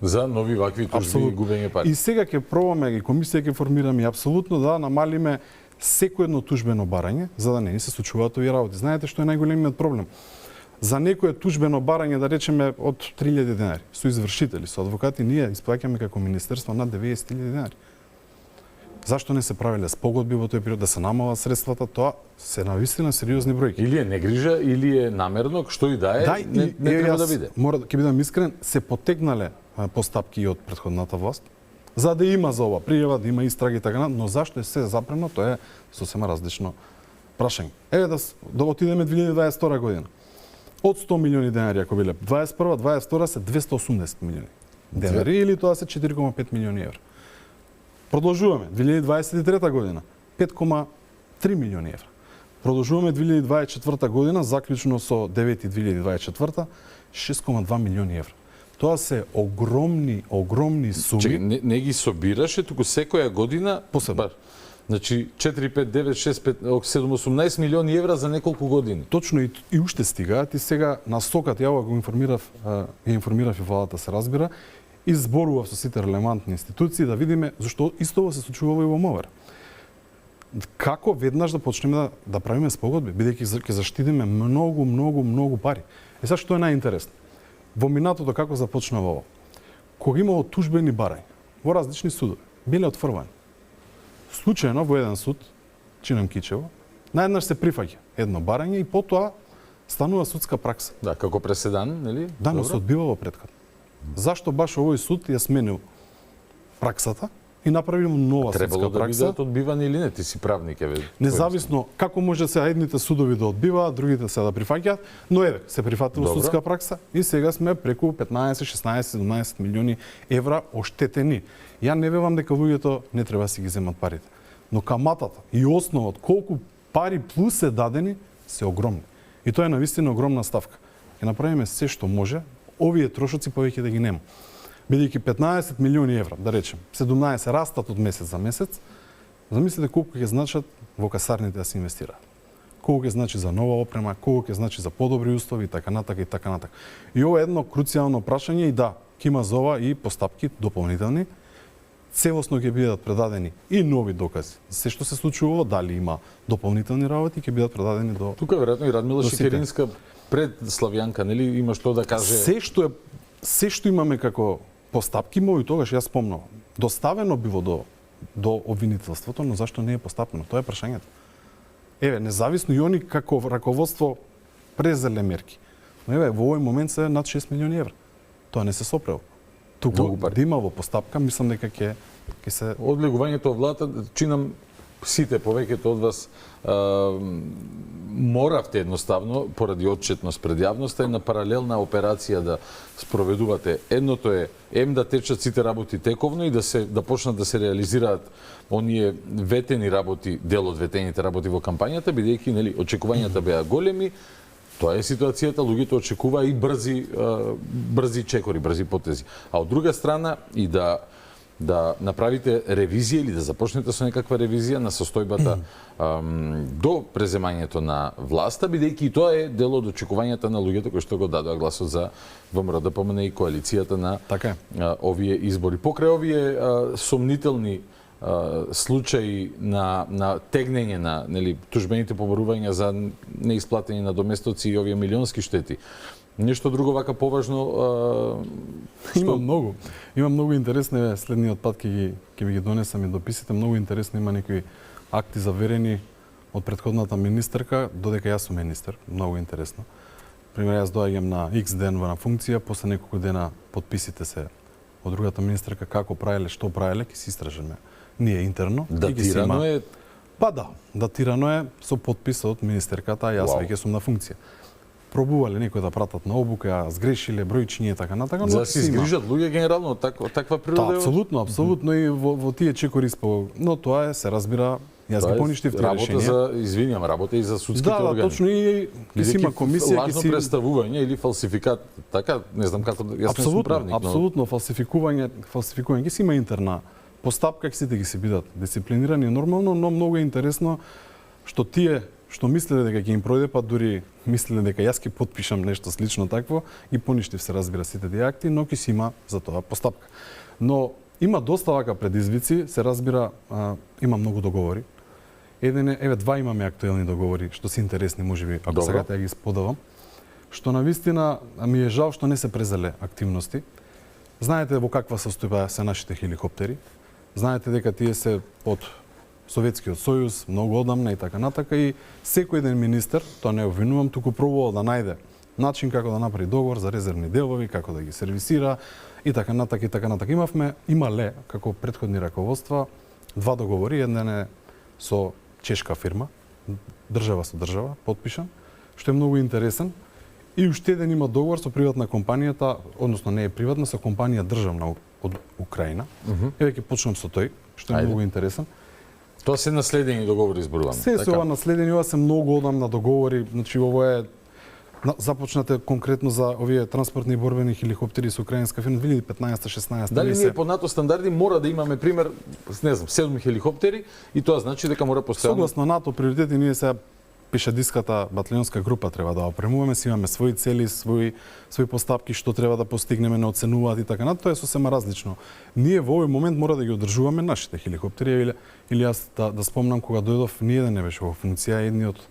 за нови вакви тужби и губење пари. И сега ќе пробаме, и комисија ќе формираме апсолутно да намалиме секој едно тужбено барање, за да не ни се случуваат овие работи. Знаете што е најголемиот проблем? За некое тужбено барање, да речеме, од 3000 денари, со извршители, со адвокати, ние исплаќаме како министерство над 90.000 денари. Зашто не се правеле спогодби во тој период, да се намалат средствата? Тоа се навистина сериозни бројки. Или е негрижа, или е намерно, што и да е, не треба да биде. Ќе бидам искрен, се потегнале постапки од претходната власт, за да има за ова пријава, да има истраги и така, но зашто е се запрено, тоа е сосема различно прашање. Еве да отидеме 2022 година. Од 100 милиони денари, ако биле 21, 22 се 280 милиони денари, или тоа се 4,5 милиони евра. Продолжуваме 2023 година 5,3 милиони евра. Продолжуваме 2024 година, заклучно со 9.2024, 6,2 милиони евра. Тоа се огромни суми. Чекай, не ги собираше, туку секоја година посебно. Значи 4, 5, 9, 6, 5, 7, 18 милиони евра за неколку години. Точно и уште стигаат и сега насокат, ја го информирав и владата се разбира, и зборував со сите релевантни институции да видиме зашто истово се случува и во МВР. Како веднаш да почнеме да правиме спогодби, бидејќи ќе заштитиме многу пари. Сега што е најинтересно? Во минатото како започнава ова? Кога имало тужбени барања во различни судови, биле отфрвани. Случајно во еден суд, Чинам Кичево, наеднаш се прифаќа едно барање и потоа станува судска пракса. Да, како преседан, нели? Да, но се одбива во предходно. Зашто баш овој суд ја сменил праксата и направил нова судска пракса? Требало да бидат одбивани или не? Ти си правник, еве. Независно како може се едните судови да одбиваат, другите се да прифаќаат, но еве се прифатило судска пракса и сега сме преку 15, 16, 17 милиони евра оштетени. Ја не велам дека луѓето не треба да си ги земат парите, но каматата и основот колку пари плюс се дадени се огромни. И тоа е навистина огромна ставка. Ќе направиме се што може овие трошоци повеќе да ги нема. Бидејќи 15 милиони евра, да речем, 17 растат од месец за месец, замислете колку ќе значат во касарните да се инвестира. Колку ќе значи за нова опрема, колку ќе значи за подобри услови и така натака и така натака. И ова е едно круцијално прашање и да, ќе има за ова и постапки дополнителни. Целосно ќе бидат предадени и нови докази. Се што се случувало, дали има дополнителни работи, ќе бидат предадени до... Тука веројатно и Радмила Шикеринска пред Славјанка, нели, има што да каже? Се што имаме како постапки, и тогаш јас спомнав. Доставено било до обвинителството, но зашто не е постапено? Тоа е прашањето. Еве, независно и они како раководство презеле мерки. Но еве, во овој момент се над 6 милиони евра. Тоа не се сопрело. Туку да има во постапка, мислам дека ќе се... Одлегувањето од владата, чинам сите повеќето од вас моравте едноставно, поради отчетност пред јавноста, една паралелна операција да спроведувате. Едното е да течат сите работи тековно и да почнат да се реализираат оние ветени работи, дел од ветените работи во кампањата, бидејќи нели очекувањата беа големи. Тоа е ситуацијата, луѓето очекуваа и брзи чекори, брзи потези. А од друга страна и да направите ревизија или да започнете со некаква ревизија на состојбата до преземањето на власта, бидејќи и тоа е дел од очекувањата на луѓето кои што го дадоа гласот за ВМРО-ДПМН и коалицијата на овие избори. Покрај овие сомнителни случаи на тегнење на тужбените поборувања за неисплатени надоместоци и овие милионски штети, нешто друго вака поважно? Има многу. Има многу интересни, следниот пат ќе ви ги донесам и дописите, многу интересни, има некои акти заверени од претходната министерка, додека јас сум министер, многу интересно. Пример, јас доаѓам на X ден на функција, после неколку дена подписите се од другата министерка како правеле, што правеле, ќе се истражиме. Ние интерно. Датирано е? Па да, датирано е со подпис од министерката, а јас веќе сум на функција. Пробувале некои да пратат на обука, сгрешиле бројчиња и така натака, но за да се изгрижат луѓе генерално таква природа. Апсолутно и во тие чекори но тоа се разбира, јас ги поништив тие решенија. Работа и за судските органи. Да, точно и ќе си има комисија, лажно представување или фалсификат, така, не знам како, јас не сум правник. Апсолутно, фалсификување ќе си има интерна постапка, ќе сите ги се бидат дисциплинирани нормално, но многу е интересно што тие што мислеле дека ќе им пројде, па дури мислеле дека јас ќе потпишам нешто слично такво, и поништив се разбира сите тие акти, но ќе си има за тоа постапка. Но има доста вака предизвици, се разбира, има многу договори. Два имаме актуелни договори што се интересни, можеби, ако сега ја ги споделам. Што навистина ми е жал што не се презеле активности. Знаете во каква состојба се нашите хеликоптери. Знаете дека тие се од Советскиот сојуз, многу одамна и така натака, и секој еден министер, тоа не обвинувам, туку пробувал да најде начин како да направи договор за резервни делови, како да ги сервисира и така натака и така натака. Имале како претходни раководства два договори, еден е со чешка фирма, држава со држава, подпишан, што е многу интересен, и уште еден има договор со приватна компанијата, односно не е приватна, со компанија државна од Украина. Еве ќе почнам со тој, што е многу интересен. Тоа се наследени договори зборуваме. Се ова наследени, ова се многу одамна договори, значи ово е започнате конкретно за овие транспортни борбени хеликоптери со украинска фирма 2015-16. Дали ние по НАТО стандарди мора да имаме пример, не знам, 7 хеликоптери и тоа значи дека мора постојано. Согласно НАТО приоритети ние сега пешадиската батальонска група треба да опремуваме, си имаме своји цели, своји постапки што треба да постигнеме, не оценуваат и така натаму, тоа е сосема различно. Ние во овој момент мора да ги одржуваме нашите хеликоптери, или јас да спомнам кога дојдов, ниеден не беше во функција, едниот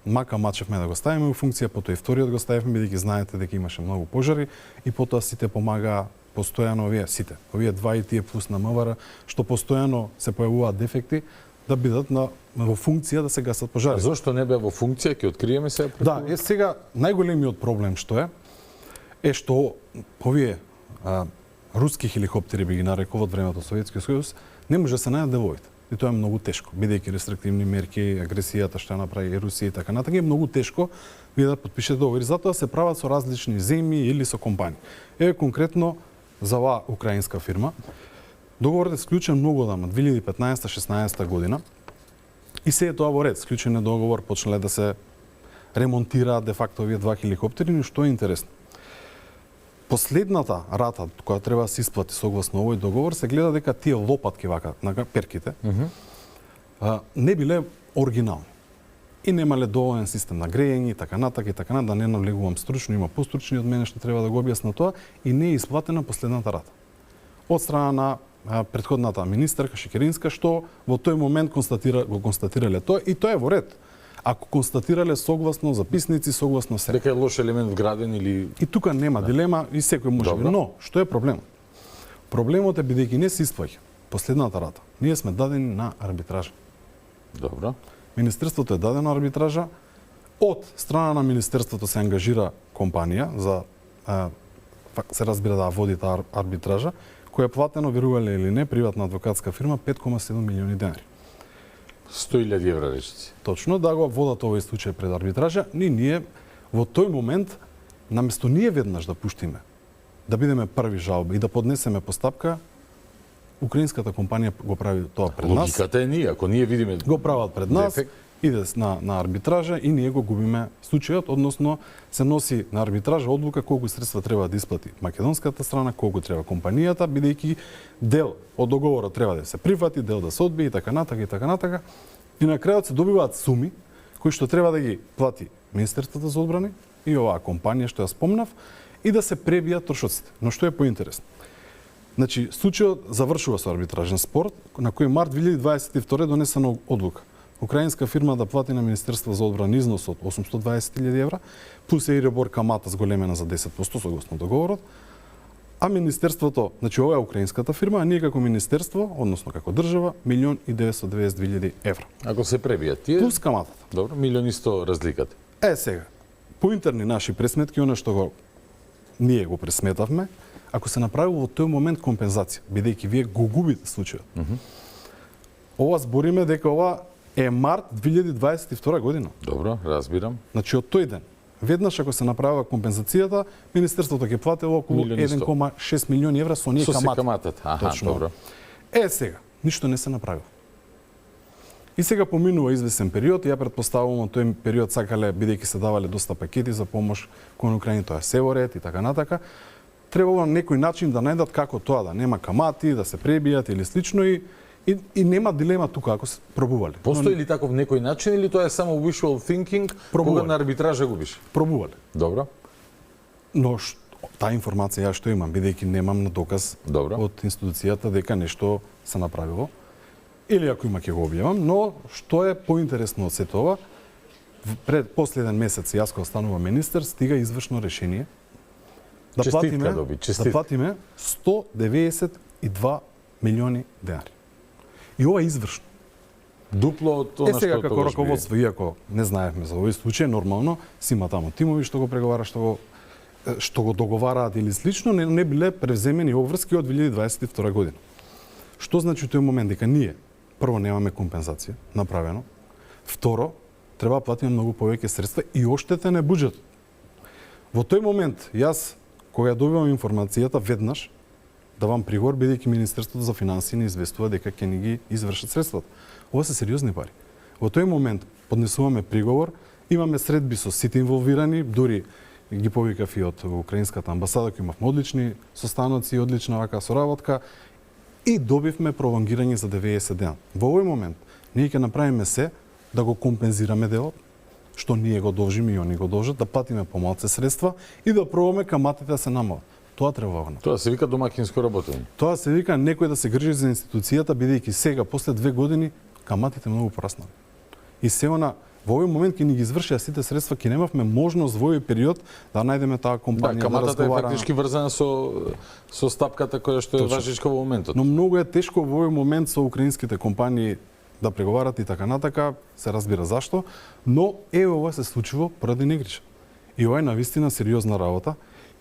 мака мачевме да го ставиме во функција, потоа и вториот го ставивме, бидејќи знаете дека имаше многу пожари, и потоа сите помагаа постојано овие два и тие плюс на МВР, што постојано се појавуваат дефекти, да бидат во функција да се гасат пожари. Зошто не беа во функција, ќе откриеме сега? Да, сега најголемиот проблем што е што овие руски хеликоптери, би ги нарекол од времето Советскиот сојуз, не може да се најдат деловите. И тоа е многу тешко, бидејќи рестриктивни мерки, агресијата што направи и Русија и така натаму, е многу тешко вие да подпишете договори. Затоа се прават со различни земји или со компании. Еве конкретно за оваа украинска фирма, договорот е склучен многу одамна, 2015-16 година, и се е тоа во ред. Склучен е договор, почнале да се ремонтираат де факто овие два хеликоптери, но што е интересно. Последната рата која треба да се исплати согласно овој договор, се гледа дека тие лопатки вака на перките не биле оригинални. И немале доволен систем на грејење и така натака, да не навлегувам стручно, има постручни од мене што треба да го објасна тоа, и не е исплатена последната рата. Од страна на претходната министерка Шекеринска, што во тој момент го констатирале тоа, и тоа е во ред. Ако констатирале согласно записници, согласно се. Дека е лош елемент вграден или... И тука нема дилема и секој може. Но, што е проблемот? Проблемот е бидејќи не се исплаќа последната рата. Ние сме дадени на арбитража. Добро. Министерството е дадено на арбитража. Од страна на министерството се ангажира компанија за се разбира да води таа арбитража, која е платено, верувале или не, приватна адвокатска фирма 5,7 милиони денари. 100.000 евра речици. Точно, да го водат овој случај пред арбитража, ние во тој момент, наместо ние веднаш да пуштиме, да бидеме први жалба и да поднесеме постапка, украинската компанија го прави тоа пред нас. Логиката е ние, ако ние видиме го прават пред нас, дефект, иде на арбитража и ние го губиме случајот, односно се носи на арбитража одлука колку средства треба да исплати македонската страна, колку треба компанијата, бидејќи дел од договорот треба да се прифати, дел да се одбие и така натака и така натака. И на крајот се добиваат суми кои што треба да ги плати Министерството за одбрана и оваа компанија што ја спомнав и да се пребијат трошоците. Но што е поинтересно? Значи, случајот завршува со арбитражен спор, на кој март 2022 донесена одлука. Украинска фирма да плати на Министерство за одбрана износ од 820.000 евра, плюс Ерибор камата зголемена за 10% согласно договорот, а Министерството, значи ова е украинската фирма, а ние како Министерство, односно како држава, 1.992.000 евра. Ако се пребијат тие... Плюс каматата. Добро, 1.100.000 разликата. Сега, по интерни наши пресметки, она што ние го пресметавме, ако се направи во тој момент компензација, бидејќи вие го губите случајот. Ова збориме дека ова е март 2022 година. Добро, разбирам. Значи од тој ден, веднаш ако се направила компензацијата, Министерството ќе платило околу 1,6 милиони евра со ние камата. Со каматата, аха, точно. добро. Сега, ништо не се направило. И сега поминува известен период, ја претпоставувам во тој период сакале, бидејќи се давале доста пакети за помош кон Украина, тоа е Севорет и така натака, требало на некој начин да најдат како тоа да нема камати, да се пребијат или слично и нема дилема тука ако се пробувале. Постои ли таков некој начин или тоа е само wishful thinking кога на арбитража губиш? Пробувале. Добро. Но таа информација ја што имам, бидејќи немам на доказ од институцијата дека нешто се направило. Или ако има ќе го објавам, но што е поинтересно од сето ова, пред последен месец јас кога станува министер, стига извршно решение да платиме 192 милиони денари. И ова е извршно. Дупло од тоа што сега како раководство, иако не знаевме за овој случај, нормално си има таму тимови што го преговара, што го договараат или слично, не биле превземени обврски од 2022 година. Што значи тој момент дека ние прво немаме компензација направено, второ треба да платиме многу повеќе средства и оштетен е буџетот. Во тој момент јас кога ја добивам информацијата веднаш давам приговор, бидејќи Министерството за финансии не известува дека ќе ни ги извршат средствата. Ова се сериозни пари. Во тој момент поднесуваме приговор, имаме средби со сите инволвирани, дури ги повикав и од украинската амбасада, кој имавме одлични состаноци, одлична вака соработка и добивме пролонгирање за 90 дена. Во овој момент ние ќе направиме се да го компензираме делот, што ние го должиме и они го должат, да платиме помалце средства и да пробаме каматите да се намалат. Тоа треба да. Тоа се вика домакинско работење. Тоа се вика некој да се грижи за институцијата, бидејќи сега после 2 години каматите многу пораснаа. И се во овој момент ќе ни ги извршија сите средства, ќе немавме можност во овој период да најдеме таа компанија да разговара. Каматата е фактички врзана со стапката која што е важичка во моментот. Но многу е тешко во овој момент со украинските компании да преговарат и така натака, се разбира зашто, но ова се случило поради негрижа. И ова е навистина сериозна работа,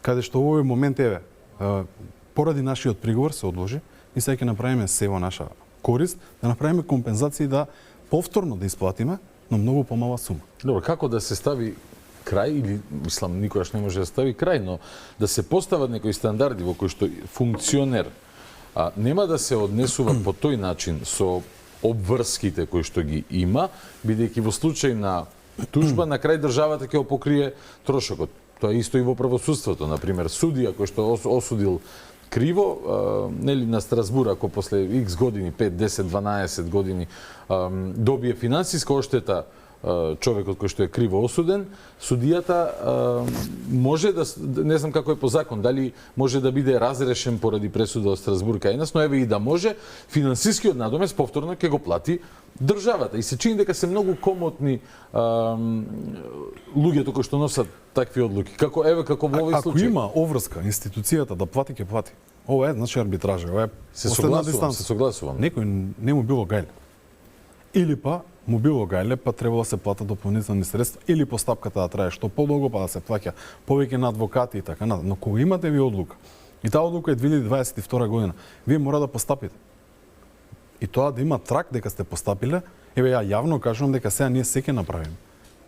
каде што во овој момент поради нашиот приговор се одложи и сега ќе направиме се во наша корист, да направиме компензации да повторно да исплатиме, но многу помала сума. Добро, како да се стави крај, или мислам никогаш не може да стави крај, но да се постават некои стандарди во кои што функционер нема да се однесува по тој начин со обврските кои што ги има, бидејќи во случај на тужба на крај државата ќе покрие трошокот. Тоа е исто и во правосудството, на пример судија кој што осудил криво, нели на Страсбур, ако после X години, 5, 10, 12 години добие финансиска оштета човекот кој што е криво осуден, судијата може да, не знам како е по закон, дали може да биде разрешен поради пресуда од Страсбур кај нас, но еве и да може, финансискиот надомест повторно ќе го плати државата. И се чини дека се многу комотни луѓето кои што носат такви одлуки. Како во овој случај. Ако има обврска институцијата да плати, ќе плати. Ова е значи арбитража, ова е последна дистанца. Се согласувам. Некој не му било гајле. Или па му било гајле, па требало да се платат дополнителни средства, или постапката да трае што подолго, па да се плаќа повеќе на адвокати и така натаму. Но кога имате ви одлука, и таа одлука е 2022 година, вие мора да постапите. И тоа да има трак дека сте постапиле Еве ја јавно кажувам дека сега ние се ќе направиме.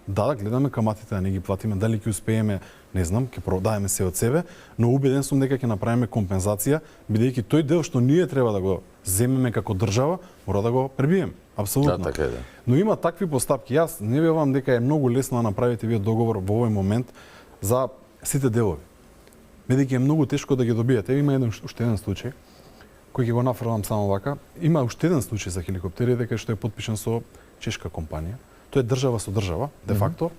Да, гледаме каматите да не ги платиме, дали ќе успееме, не знам, ќе продадеме се од себе, но убеден сум дека ќе направиме компензација, бидејќи тој дел што ние треба да го земеме како држава, мора да го пребиеме. Апсолутно. Да, така е, да. Но има такви постапки. Јас не верувам дека е многу лесно да направите вие договор во овој момент за сите делови. Бидејќи е многу тешко да ги добиете. Има уште еден случај кој ќе го нафрлам само вака. Има уште еден случај за хеликоптерите кај што е потпишан со чешка компанија. Тоа е држава со држава, де факто.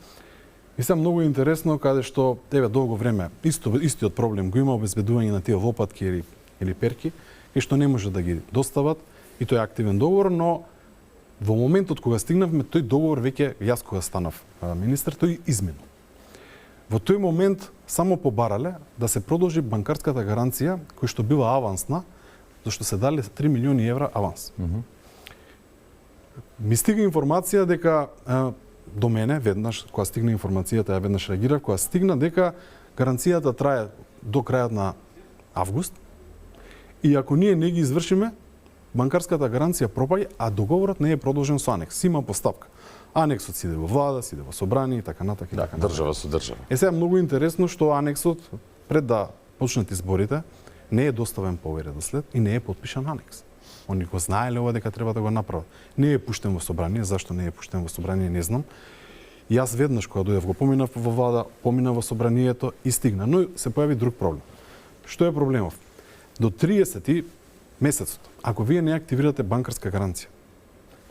И се многу интересно каде што еве долго време истиот проблем го има обезбедување на тие лопатки или перки, и што не може да ги достават, и тој е активен договор, но во моментот кога стигнавме тој договор веќе јас кога станав министер, тој измена. Во тој момент само побарале да се продолжи банкарската гаранција која што била авансна, зашто се дали 3 милиони евра аванс. Ми стига информација дека до мене веднаш кога стигна информацијата, ја веднаш реагирав, кога стигна дека гаранцијата трае до крајот на август и ако ние не ги извршиме, банкарската гаранција пропаѓа, а договорот не е продолжен со анекс. Има поставка. Анексот си иде во влада, си иде во собрание и така натаму. Да, држава со држава. Сега многу интересно што анексот пред да почнат изборите не е доставен по редослед и не е потпишан анекс. Они го знаеле ова дека треба да го направат. Не е пуштен во собрание, зашто не е пуштен во собрание не знам. Јас веднаш кога дојдов го поминав во влада, поминав во собранието и стигна, но се појави друг проблем. Што е проблемов? До 30 месецот, ако вие не активирате банкарска гаранција,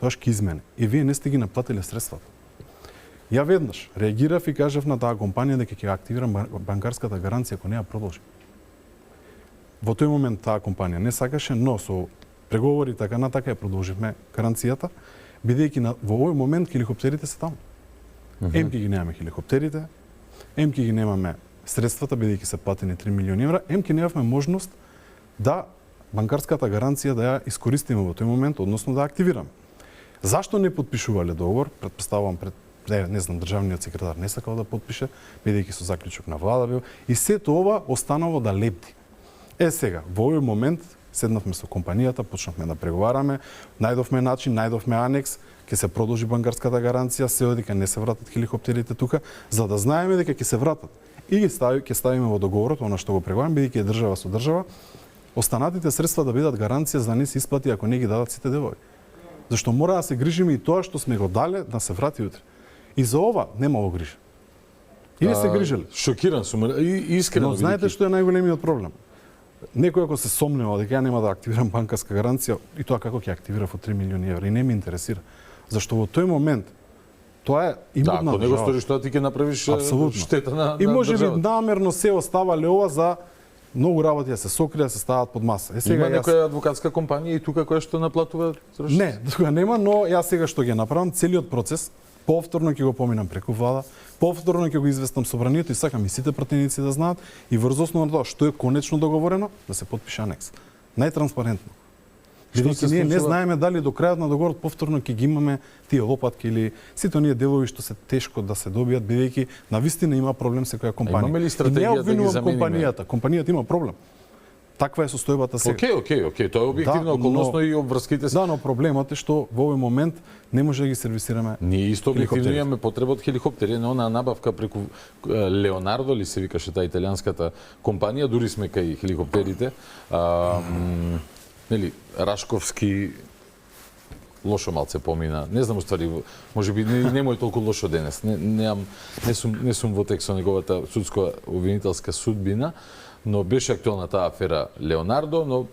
тоа ќе измени и вие не сте ги наплатиле средствата. Ја веднаш реагирав и кажав на таа компанија дека ќе активирам банкарската гаранција ако не ја продолжи. Во тој момент таа компанија не сакаше, но со преговори така натака ја продолживме гаранцијата, бидејќи во овој момент хеликоптерите се таму. Ем ќе ги немаме хеликоптерите, ем ќе ги немаме средствата, бидејќи се платени 3 милиони евра, ем ќе немавме можност да банкарската гаранција да ја искористиме во тој момент, односно да активираме. Зашто не потпишувале договор? Претпоставувам не знам, државниот секретар не сакал да потпише, бидејќи со заклучок на влада бил, и сето ова останало да лепти. Сега, во овој момент седнавме со компанијата, почнавме да преговараме, најдовме начин, најдовме анекс, ќе се продолжи банкарската гаранција, се додека не се вратат хеликоптерите тука, за да знаеме дека ќе се вратат. И ќе ставиме во договорот, она што го преговараме, бидејќи е држава со држава, останатите средства да бидат гаранција за да не се исплати ако не ги дадат сите делови. Зашто мора да се грижиме и тоа што сме го дале да се врати утре. И за ова немало грижа. Или се грижеле. Шокиран сум, искрено. Но знаете што е најголемиот проблем? Некој ако се сомнева дека ја нема да активирам банкарска гаранција, и тоа како ќе активира во 3 милиони евра, и не ме интересира. Зашто во тој момент тоа е имотна држава. Да, ако не го сториш тоа, ти ќе направиш штета на и може би државата. намерно се оставале ова за многу работи да се сокрија, да се стават под маса. Има некоја адвокатска компанија и тука која што наплатува срещу? Не, тука нема, но јас сега што ќе направам целиот процес, повторно ќе го поминам преку влада, повторно ќе го известам собранието и сакам и сите пратеници да знаат и врз основа на тоа што е конечно договорено да се потпише анекс. Најтранспарентно. Бидејќи ние не знаеме дали до крајот на договорот повторно ќе ги имаме тие лопатки или сите оние делови што се тешко да се добијат, бидејќи навистина има проблем секоја компанија. Имаме ли стратегија да ги замениме? Компанијата има проблем. Таква е состојбата сега. Окей, тоа е објективно околносно и обврските се. Да, но проблемот е што во овој момент не може да ги сервисираме. Ние исто објективно имаме потреба од хеликоптери, на онаа набавка преку Леонардо ли се викаше таа италијанската компанија, дури сме кај хеликоптерите. Нели, Рашковски лошо малце помина. Не знам уствари, можеби не му е толку лошо денес. Не сум во текст со неговата судско обвинителска судбина, но беше актуелна таа афера Леонардо, но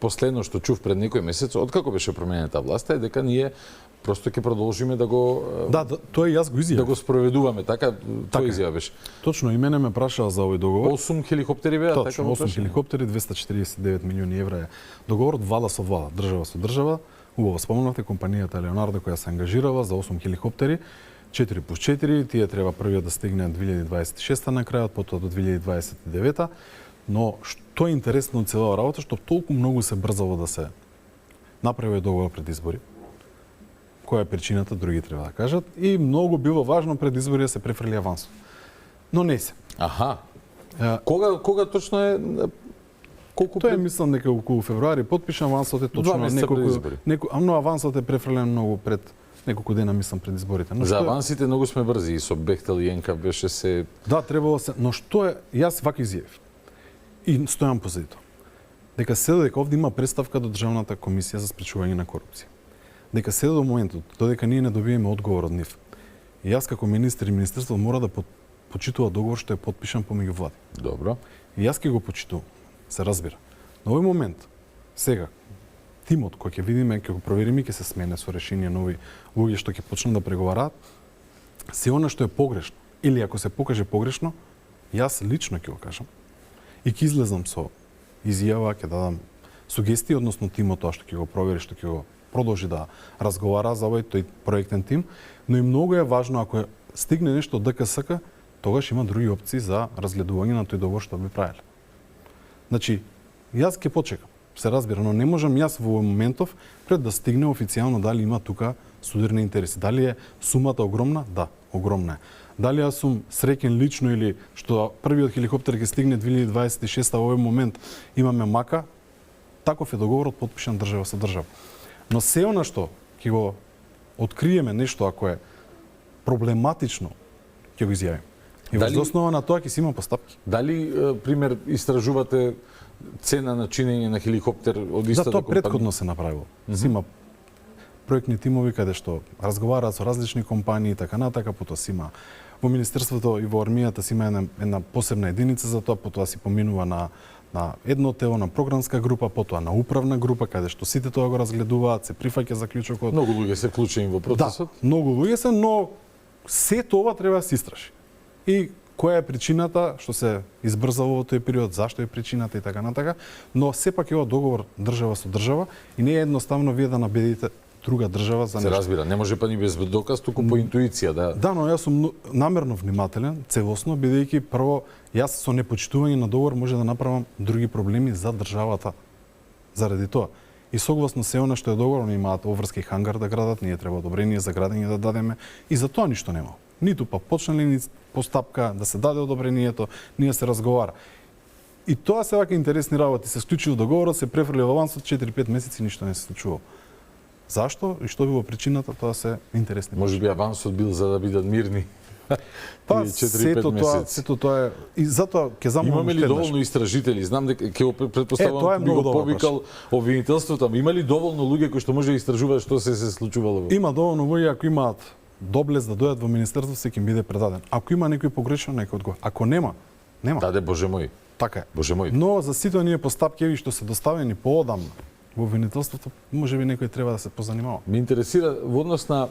последно што чув пред некој месец, откако беше променета власта, е дека ние просто ќе продолжиме да го тоа и јас го изјавив. Да го спроведуваме, така тоа изјава беше. Точно, и мене ме прашаа за овој договор. 8 хеликоптери беа, така. Точно, 8 хеликоптери, 249 милиони евра е договорот, влада со влада, држава со држава. Убаво спомнавте компанијата Леонардо која се ангажирала за 8 хеликоптери, 4+4, тие треба првиот да стигне 2026 на крајот, потоа до 2029, но што е интересно од целава работа, што толку многу се брзало да се направи договор пред избори. Која е причината, други треба да кажат, и многу било важно пред избори да се префрли авансот. Но не се. Аха. Кога точно е Тоа е мислам дека околу февруари подпишан, авансот е точно 2 месеца пред избори. но авансот е префрлен многу пред неколку дена мислам пред изборите. Но За што е- авансите многу сме брзи и со Бехтел и Енка беше се Да, требало се, но што е, јас вака изјавив. И стојам позади тоа. Дека се дека овде има представка до Државната комисија за спречување на корупција. Дека се до моментот додека ние не добиеме одговор од нив. И јас како министер и министерство мора да почитува договор што е подпишан помеѓу влади. Добро. И јас ќе го почитувам, се разбира. На овој момент, сега, тимот кој ќе видиме, ќе го провериме, ќе се смене со решение нови луѓе што ќе почнат да преговараат, се она што е погрешно, или ако се покаже погрешно, јас лично ќе го кажам и ќе излезам со изјава, ќе дадам сугестии, односно тимот тоа што ќе го провери, што ќе го продолжи да разговара за овој тој проектен тим, но и многу е важно ако стигне нешто од ДКСК, тогаш има други опции за разгледување на тој договор што би правеле. Значи, јас ќе почекам, се разбира, но не можам јас во овој моментов пред да стигне официјално дали има тука судирни интереси. Дали е сумата огромна? Да, огромна е. Дали јас сум среќен лично или што првиот хеликоптер ќе стигне 2026 во овој момент имаме мака, таков е договорот подпишан држава со држава. Но се она што ќе го откриеме нешто ако е проблематично, ќе го изјавиме. И Дали- во основа на тоа ќе си има постапки. Дали, пример, истражувате цена на чинење на хеликоптер од За истата тоа компанија? претходно се направило. Си има проектни тимови каде што разговараат со различни компании и така натака, потоа си има во министерството и во армијата си има една посебна единица за тоа, потоа си поминува на едно тело, на програмска група, потоа на управна група, каде што сите тоа го разгледуваат, се прифаќа заклучокот. Многу луѓе се вклучени во процесот. Да, многу луѓе се, но се тоа треба да се истражи. И која е причината што се избрзало во тој период, зашто е причината и така натака, но сепак е ова договор држава со држава и не е едноставно вие да набедите друга држава за Се нешто. разбира, не може па ни без доказ, туку по интуиција, да. Да, но јас сум намерно внимателен, целосно, бидејќи прво јас со непочитување на договор може да направам други проблеми за државата. Заради тоа. И согласно се она што е договор, они имаат оврски хангар да градат, ние треба одобрение за градење да дадеме и за тоа ништо нема. Ниту па почнали ни постапка да се даде одобрението, ние се разговара. И тоа се вака интересни работи, се склучил договорот, се префрли во авансот 4-5 месеци ништо не се случувало. Зашто и што било причината, тоа се интересни. Може би авансот бил за да бидат мирни. Па тие 4-5 сето тоа е и затоа ќе замолам Имаме ли уште еднаш. доволно истражители? Знам дека ќе го претпоставам тоа е би многу го добро повикал обвинителството, ама има ли доволно луѓе кои што може да истражуваат што се случувало? Има доволно луѓе ако имаат доблест да дојдат во министерство, се ќе им биде предаден. Ако има некој погрешно, нека одговори. Ако нема, нема. Даде Боже мој. Така е. Боже мој. Но за сите оние постапки што се доставени поодамна во обвинителството, можеби некој треба да се позанимава. Ме интересира во однос на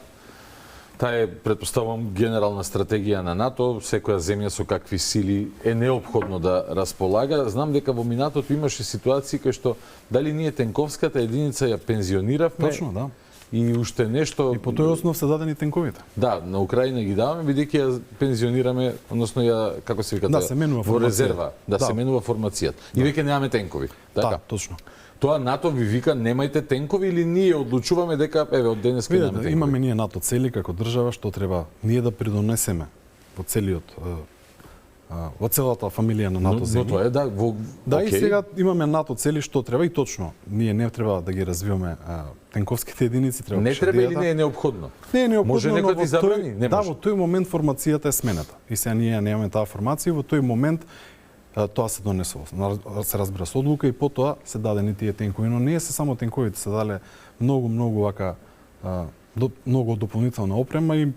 таа е, претпоставувам, генерална стратегија на НАТО, секоја земја со какви сили е неопходно да располага. Знам дека во минатото имаше ситуации кај што дали ние тенковската единица ја пензиониравме. Точно, да. И уште нешто. И по тој основ се дадени тенковите. Да, на Украина ги даваме бидејќи ја пензионираме, односно ја како се вика Да, тоа? се менува во формацијата. резерва, да, Да. се менува формацијата. И веќе немаме тенкови. Така. Да, точно. Тоа НАТО ви вика немајте тенкови или ние одлучуваме дека еве од денеска немаме Видете, тенкови. имаме ние НАТО цели како држава што треба ние да придонесеме во целиот во целата фамилија на НАТО Но земји. тоа е да, во Да, и окей. сега имаме НАТО цели што треба и точно. Ние не треба да ги развиваме тенковските единици, треба Не треба или пешадијата. не е неопходно? Не е неопходно, Може некој но да ти во забрани? Не да, може. во тој момент формацијата е сменета. И сега ние немаме таа формација, во тој момент тоа се донесло. Се разбира со одлука и потоа се дадени тие тенкови, но не се само тенковите, се дале многу вака многу дополнителна опрема и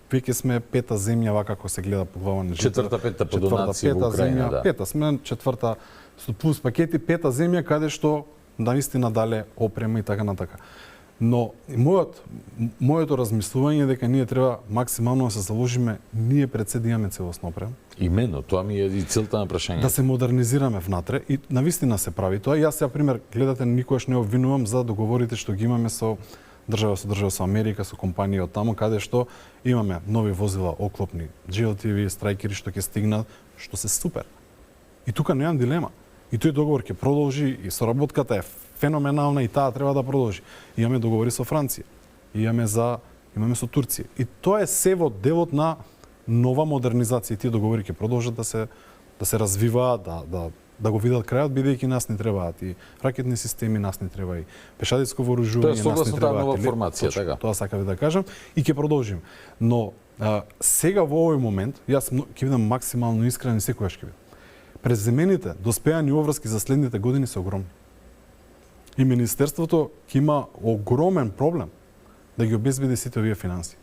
веќе сме пета земја вака како се гледа по глава на Четврта, пета по донации во Украина, да. Пета сме, четврта плюс пакети, пета земја каде што наистина дале опрема и така натака. Но моето размислување е дека ние треба максимално да се заложиме ние пред се да имаме целосно опрема. Имено, тоа ми е и целта на прашањето. Да се модернизираме внатре и навистина се прави тоа. Јас сега пример, гледате, никогаш не обвинувам за договорите што ги имаме со држава со Америка, со компании од таму, каде што имаме нови возила оклопни, GLTV, страйкери што ќе стигнат, што се супер. И тука немам дилема. И тој договор ќе продолжи и соработката е феноменална и таа треба да продолжи. Имаме договори со Франција, имаме со Турција. И тоа е се во делот на нова модернизација. Тие договори ќе продолжат да се развиваат, да да го видат крајот, бидејќи нас не требаат и ракетни системи, нас не треба и пешадитско вооружување, нас не согласно таа требаат нова и формација, така. Тоа сакав да кажам и ќе продолжим. Но сега во овој момент, јас ќе бидам максимално искрен и секогаш ќе бидам. Преземените доспеани обврски за следните години се огромни. И Министерството ќе има огромен проблем да ги обезбеди сите овие финанси.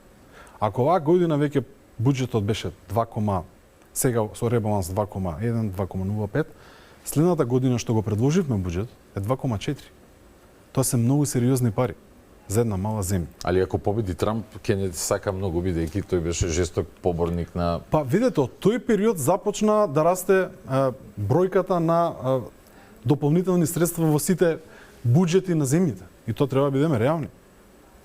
Ако оваа година веќе буџетот беше 2, сега со ребаланс 2,1, 2,05, следната година што го предложивме буџет е 2,4. Тоа се многу сериозни пари за една мала земја. Али ако победи Трамп, ќе не сака многу, бидејќи тој беше жесток поборник на... Па видете, од тој период започна да расте бројката на дополнителни средства во сите буџети на земјите. И тоа треба да бидеме реални.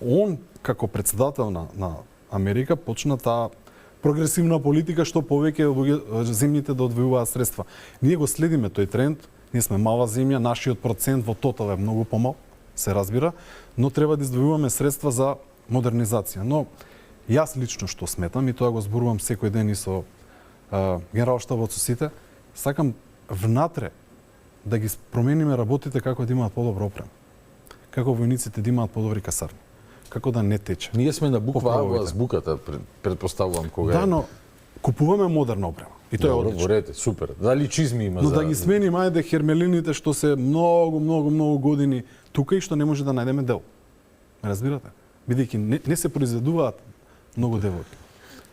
Он, како председател на Америка, почна таа прогресивна политика што повеќе земјите да одвојуваат средства. Ние го следиме тој тренд, ние сме мала земја, нашиот процент во тотал е многу помал, се разбира, но треба да издвојуваме средства за модернизација. Но јас лично што сметам, и тоа го зборувам секој ден и со генералштабот со сите, сакам внатре да ги промениме работите како да имаат подобра опрема. Како војниците да имаат подобри касарни. Како да не тече. Ние сме на буква А во азбуката, предпоставувам кога е. Да, но купуваме модерна опрема. И тоа е одлично. Добро, супер. Дали чизми има но за... да ги смениме ајде хермелините што се многу години тука и што не може да најдеме дел. Ме разбирате? Бидејќи не се произведуваат многу делови.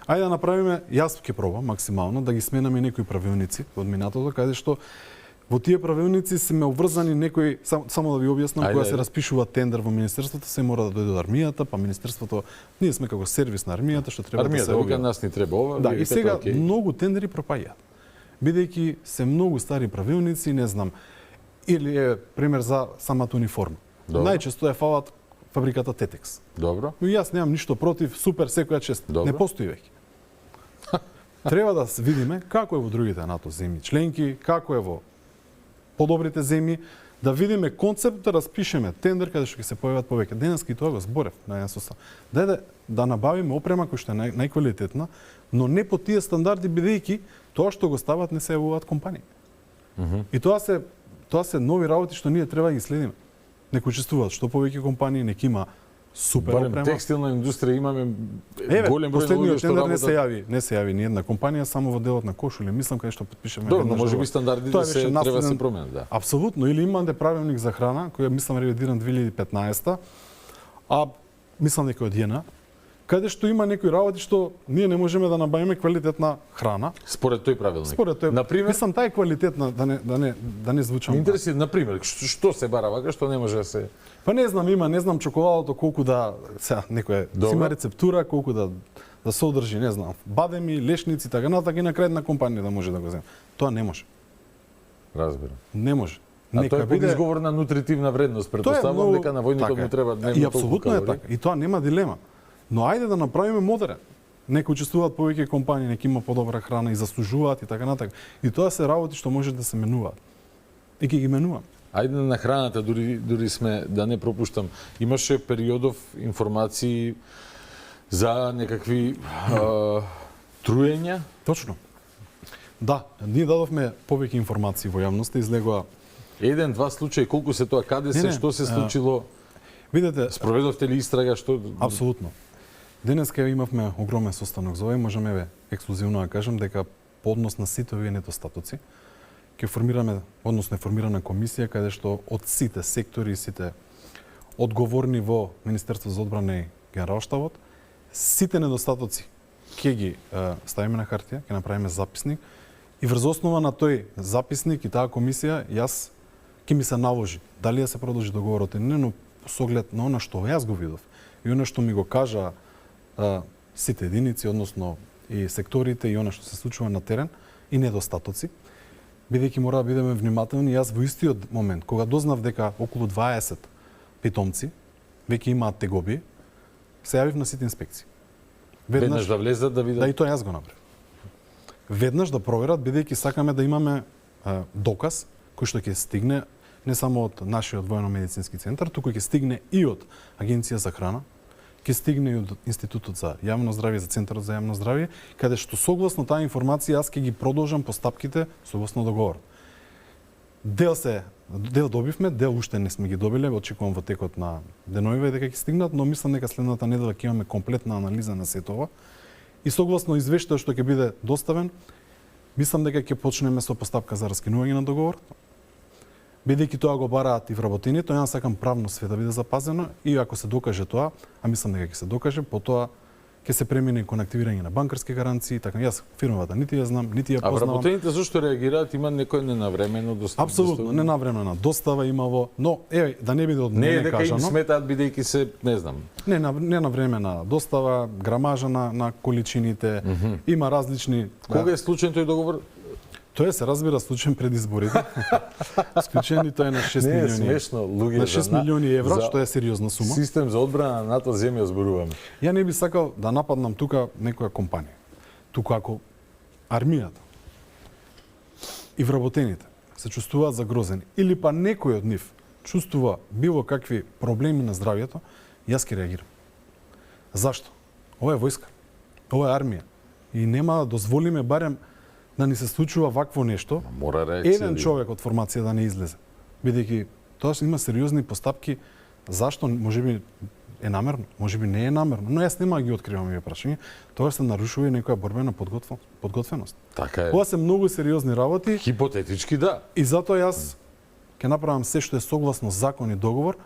Ајде да направиме, јас ќе пробам максимално да ги сменаме некои правилници од минатото, каде што во тие правилници се ме обврзани некои, само да ви објаснам, кога се распишува тендер во министерството, се мора да дојде од армијата, па министерството, ние сме како сервис на армијата, што треба да се вика нас ни треба ова. Да, и сега многу тендери пропаѓаат. Бидејќи се многу стари правилници, не знам, или е пример за самата униформа. Најчесто е фалат фабриката Тетекс. Добро. Но јас немам ништо против, супер, секоја чест. Не постои веќе. Треба да видиме како е во другите НАТО земји членки, како е во подобрите земји, да видиме концепт, да распишеме тендер каде што ќе се појават повеќе. Денеска и тоа го зборев на еден состав. Дајде да набавиме опрема која што е најквалитетна, но не по тие стандарди, бидејќи тоа што го стават не се јавуваат компании. И тоа се нови работи што ние треба да ги следиме. Нека учествуваат што повеќе компании, нека има супер опрема. Барем текстилна индустрија имаме голем број последниот луѓе што тендер не се јави ни една компанија само во делот на кошули, мислам каде што потпишеме. Добро, можеби стандардите треба да се променат, да. Апсолутно, или имате правилник за храна кој мислам ревидиран 2015, а мислам дека од JNA, каде што има некои работи што ние не можеме да набавиме квалитетна храна. Според тој правилник. Според тој. Например, мислам таа е квалитетна да не звучам. Интереси, например, што се бара вака што не може да се... Па не знам чоколадото колку да сега некоја има рецептура колку да содржи, не знам, бадеми, лешници, така натака и на крај една компанија да може да го земе. Тоа не може. Разбирам. Не може. А тоа е под изговор на нутритивна вредност, претпоставувам дека на војникот му треба дневно толку калории. И апсолутно е така. И тоа нема дилема. Но ајде да направиме модерен. Нека учествуваат повеќе компании, нека има подобра храна и заслужуваат и така натака. И тоа се работи што може да се менуваат. И ќе ги менувам. Ајде на храната, дури сме, да не пропуштам, имаше периодов информации за некакви труења? Точно. Да, ние дадовме повеќе информации во јавноста, излегоа 1-2 случаи, колку се тоа, каде се, што се случило? Видете, спроведовте ли истрага, што... Апсолутно. Денеска имавме огромен состанок за ова и можеме ексклузивно да кажам дека по однос на сите овие недостатоци ќе формираме, односно е формирана комисија каде што од сите сектори и сите одговорни во Министерство за одбрана и Генералштабот, сите недостатоци ќе ги ставиме на хартија, ќе направиме записник и врз основа на тој записник и таа комисија јас ќе ми се наложи дали да се продолжи договорот или не, но со оглед на она што јас го видов и она што ми го кажа сите единици, односно и секторите и она што се случува на терен и недостатоци, бидејќи мора да бидеме внимателни, јас во истиот момент, кога дознав дека околу 20 питомци веќе имаат тегоби, се јавив на сите инспекции. Веднаш да влезат да видат? Да, и тоа јас го направив. Веднаш да проверат, бидејќи сакаме да имаме доказ кој што ќе стигне не само од нашиот воено-медицински центар, туку ќе стигне и од Агенција за храна, ќе стигне и од Институтот за јавно здравје, за Центарот за јавно здравје, каде што согласно таа информација јас ќе ги продолжам постапките согласно договорот. Дел добивме, дел уште не сме ги добиле, очекувам во текот на деновиве дека ќе стигнат, но мислам дека следната недела ќе имаме комплетна анализа на сето ова. И согласно извештајот што ќе биде доставен, мислам дека ќе почнеме со постапка за раскинување на договор. Бидејќи тоа го бараат и вработените, јас сакам правно све да биде запазено и ако се докаже тоа, а мислам дека ќе се докаже, потоа ќе се премине кон активирање на банкарски гаранции, така јас фирмавата нити ја знам, нити ја А познавам. вработените зашто реагираат, има некој ненавремено достава? Апсолутно, ненавремена достава имало, но еве да не биде од Не е мене дека кажано. им сметаат бидејќи се, не знам. Ненавремена достава, грамажа на количините, има различни. Кога е случаен тој договор? Тоа се разбира случаен пред изборите. Склучен и тоа е на 6 Не е милиони. смешно, луѓе. На 6 милиони евро, што е сериозна сума. Систем за одбрана на НАТО земја зборуваме. Ја не би сакал да нападнам тука некоја компанија. Туку ако армијата и вработените се чувствуваат загрозени или па некој од нив чувствува било какви проблеми на здравјето, јас ќе реагирам. Зашто? Ова е војска. Ова е армија. И нема да дозволиме барем да ни се случува вакво нешто. Мора реакција. Еден човек од формација да не излезе. Бидејќи тоа има сериозни постапки. Зашто? Можеби е намерно, можеби не е намерно, но јас нема да ги откривам овие прашања. Тоа се нарушува и некоја борбена подготвеност. Така е. Ова се многу сериозни работи. Хипотетички да. И затоа јас ќе направам се што е согласно закон и договор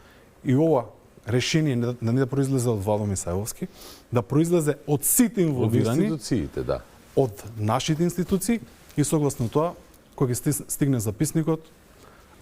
и ова решение не да произлезе од Владо Мисајловски, да произлезе од сите Од инволвирани, институциите, да. од нашите институции и согласно тоа, кога ќе стигне записникот,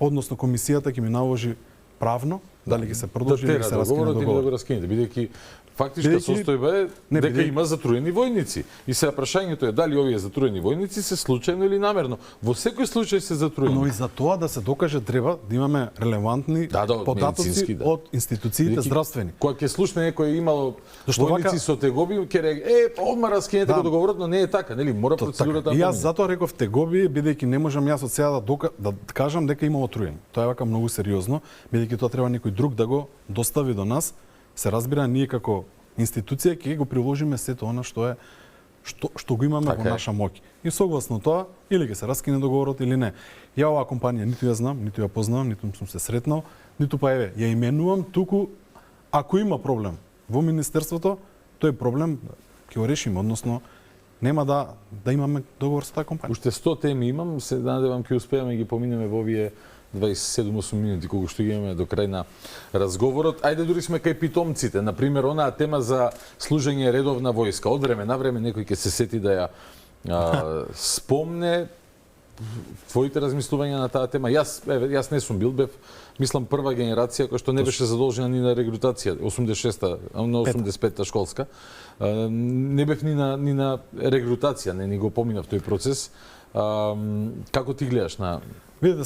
односно комисијата ќе ми наложи правно дали ќе се продолжи или ќе се раскине договорот или да договор. го раскинете, бидејќи фактичка состојба е дека има затруени војници. И сега прашањето е дали овие затруени војници се случајно или намерно. Во секој случај се затруени. Но и за тоа да се докаже треба да имаме релевантни податоци од институциите здравствени. Кога ќе слушне некој имало Зашто војници со тегоби, ќе реагира, одма раскинете го договорот, но не е така, нели? Мора процедурата да И јас помине. затоа реков тегоби, бидејќи не можам јас од сега да кажам дека имало труење. Тоа е вака многу сериозно, бидејќи тоа треба некој друг да го достави до нас. Се разбира, ние како институција ќе го приложиме сето она што е што го имаме Така во е. наша моќ. И согласно тоа, или ќе се раскине договорот или не. Ја оваа компанија ниту ја знам, ниту ја познавам, ниту сум се сретнал, ниту па еве, ја именувам, туку ако има проблем во министерството, тој проблем ќе го решиме, односно нема да имаме договор со таа компанија. Уште 100 теми имам, се надевам ќе успееме да ги поминеме во овие 27-8 минути колку што ги имаме до крај на разговорот. Ајде дури сме кај питомците, на пример онаа тема за служење редовна војска. Од време на време некој ќе се сети да ја спомне твоите размислувања на таа тема. Јас не сум бил, бев мислам прва генерација која што не беше задолжена ни на регрутација, 86-та, на 85-та школска. Не бев ни на регрутација, не ни го поминав тој процес. Како ти гледаш на Видете,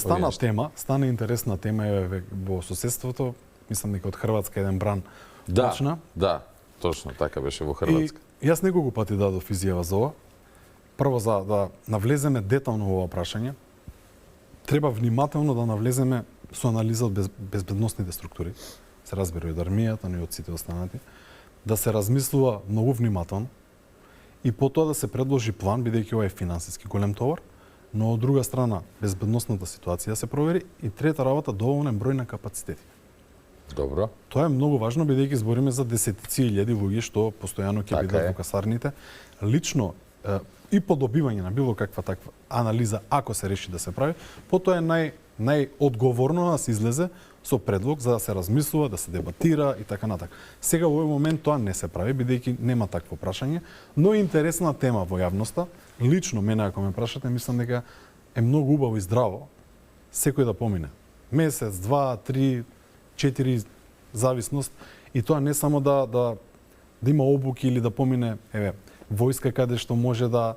стана интересна тема еве во соседството, мислам дека од Хрватска еден бран почна. Да, точно така беше во Хрватска. И јас неколку пати дадов изјава за ова. Прво за да навлеземе детално во ова прашање, треба внимателно да навлеземе со анализа од безбедносните структури, се разбира и од армијата, но и од сите останати, да се размислува многу внимателно и потоа да се предложи план, бидејќи ова е финансиски голем товар, но од друга страна безбедносната ситуација се провери и трета работа доволен број на капацитети. Добро. Тоа е многу важно бидејќи збориме за десетици илјади луѓе што постојано ќе бидат во касарните. Лично и по добивање на било каква таква анализа, ако се реши да се прави, потоа е најодговорно да се излезе со предлог за да се размислува, да се дебатира и така натака. Сега во овој момент тоа не се прави бидејќи нема такво прашање, но интересна тема во јавноста. Лично мене ако ме прашате, мислам дека е многу убаво и здраво секој да помине месец, 2, 3, 4 зависност и тоа не само да има обуки или да помине војска каде што може да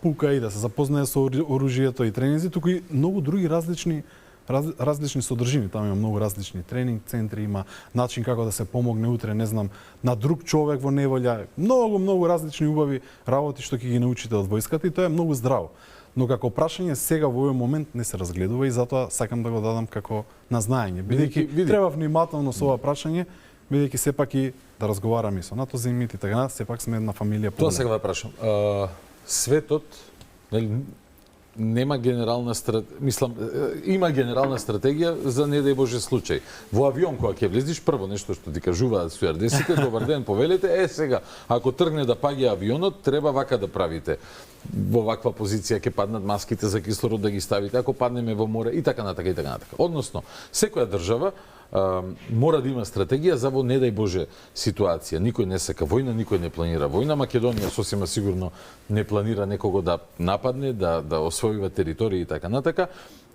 пука и да се запознае со оружјето и тренинзи, туку и многу други различни содржини. Таму има многу различни тренинг центри, има начин како да се помогне утре, не знам, на друг човек во неволја. Многу различни убави работи што ќе ги научите од војската и тоа е многу здраво. Но како прашање сега во овој момент не се разгледува и затоа сакам да го дадам како на знаење. Бидејќи треба внимателно со ова прашање, бидејќи сепак и да разговараме со НАТО земјите и така, сепак сме една фамилија. Тоа сега да прашам. Светот, нема генерална има генерална стратегија за не дај Боже случај. Во авион кога ќе влезиш, прво нешто што ти кажуваат стюардесите, добар ден, повелете, сега, ако тргне да паѓа авионот, треба вака да правите. Во ваква позиција ќе паднат маските за кислород да ги ставите, ако паднеме во море и така натака и така натака. Односно, секоја држава мора да има стратегија за во не дај Боже ситуација. Никој не сака војна, никој не планира војна. Македонија сосема сигурно не планира некого да нападне, да освојува територии и така натака.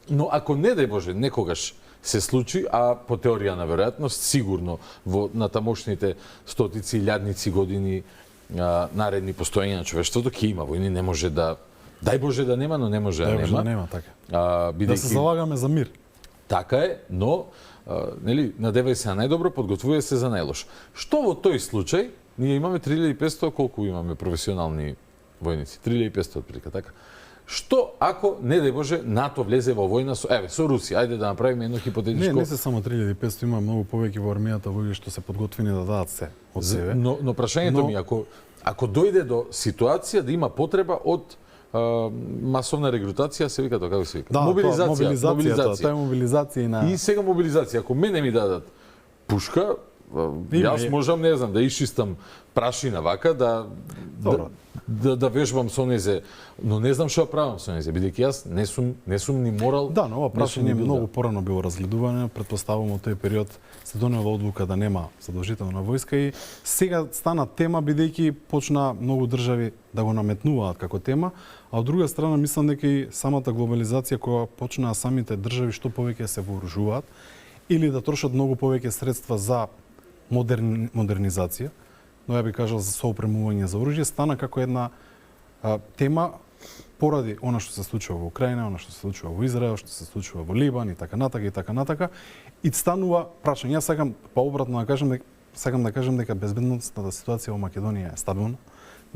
Но ако не дај Боже некогаш се случи, а по теорија на веројатност сигурно во натамошните стотици илјадници години наредни постоење на човештвото ќе има војни, не може да дај Боже да нема, но не може да нема. Да нема, така. Да се залагаме за мир. Така е, но нели, надевај се на најдобро, подготвувај се за најлош. Што во тој случај, ние имаме 3500, колку имаме професионални војници? 3500 отприлика, така? Што ако, не дај Боже, НАТО влезе во војна со Русија? Ајде да направиме едно хипотетичко... Не се само 3500, има многу повеќе во армијата луѓе што се подготвени да дадат се од себе. Но прашањето ми, ако дојде до ситуација да има потреба од масовна регрутација, се вика тоа, како се вика? Да, мобилизација. Тоа е мобилизација на... И сега мобилизација. Ако мене ми дадат пушка, јас можам, не знам, да исчистам прашина вака, да вежбам со незе, но не знам што правам со незе, бидејќи јас не сум ни морал. Да, но ова прашање многу порано било разгледувано, претпоставувам од тој период се донела одлука да нема задолжителна војска и сега стана тема бидејќи почна многу држави да го наметнуваат како тема, а од друга страна мислам дека и самата глобализација која почнаа самите држави што повеќе се вооружуваат или да трошат многу повеќе средства за модернизација, но ја би кажал за соопремување за оружје, стана како една тема поради она што се случува во Украина, она што се случува во Израел, што се случува во Либан и така натака, и станува прашање. Јас сакам пообратно да кажам дека безбедносната ситуација во Македонија е стабилна.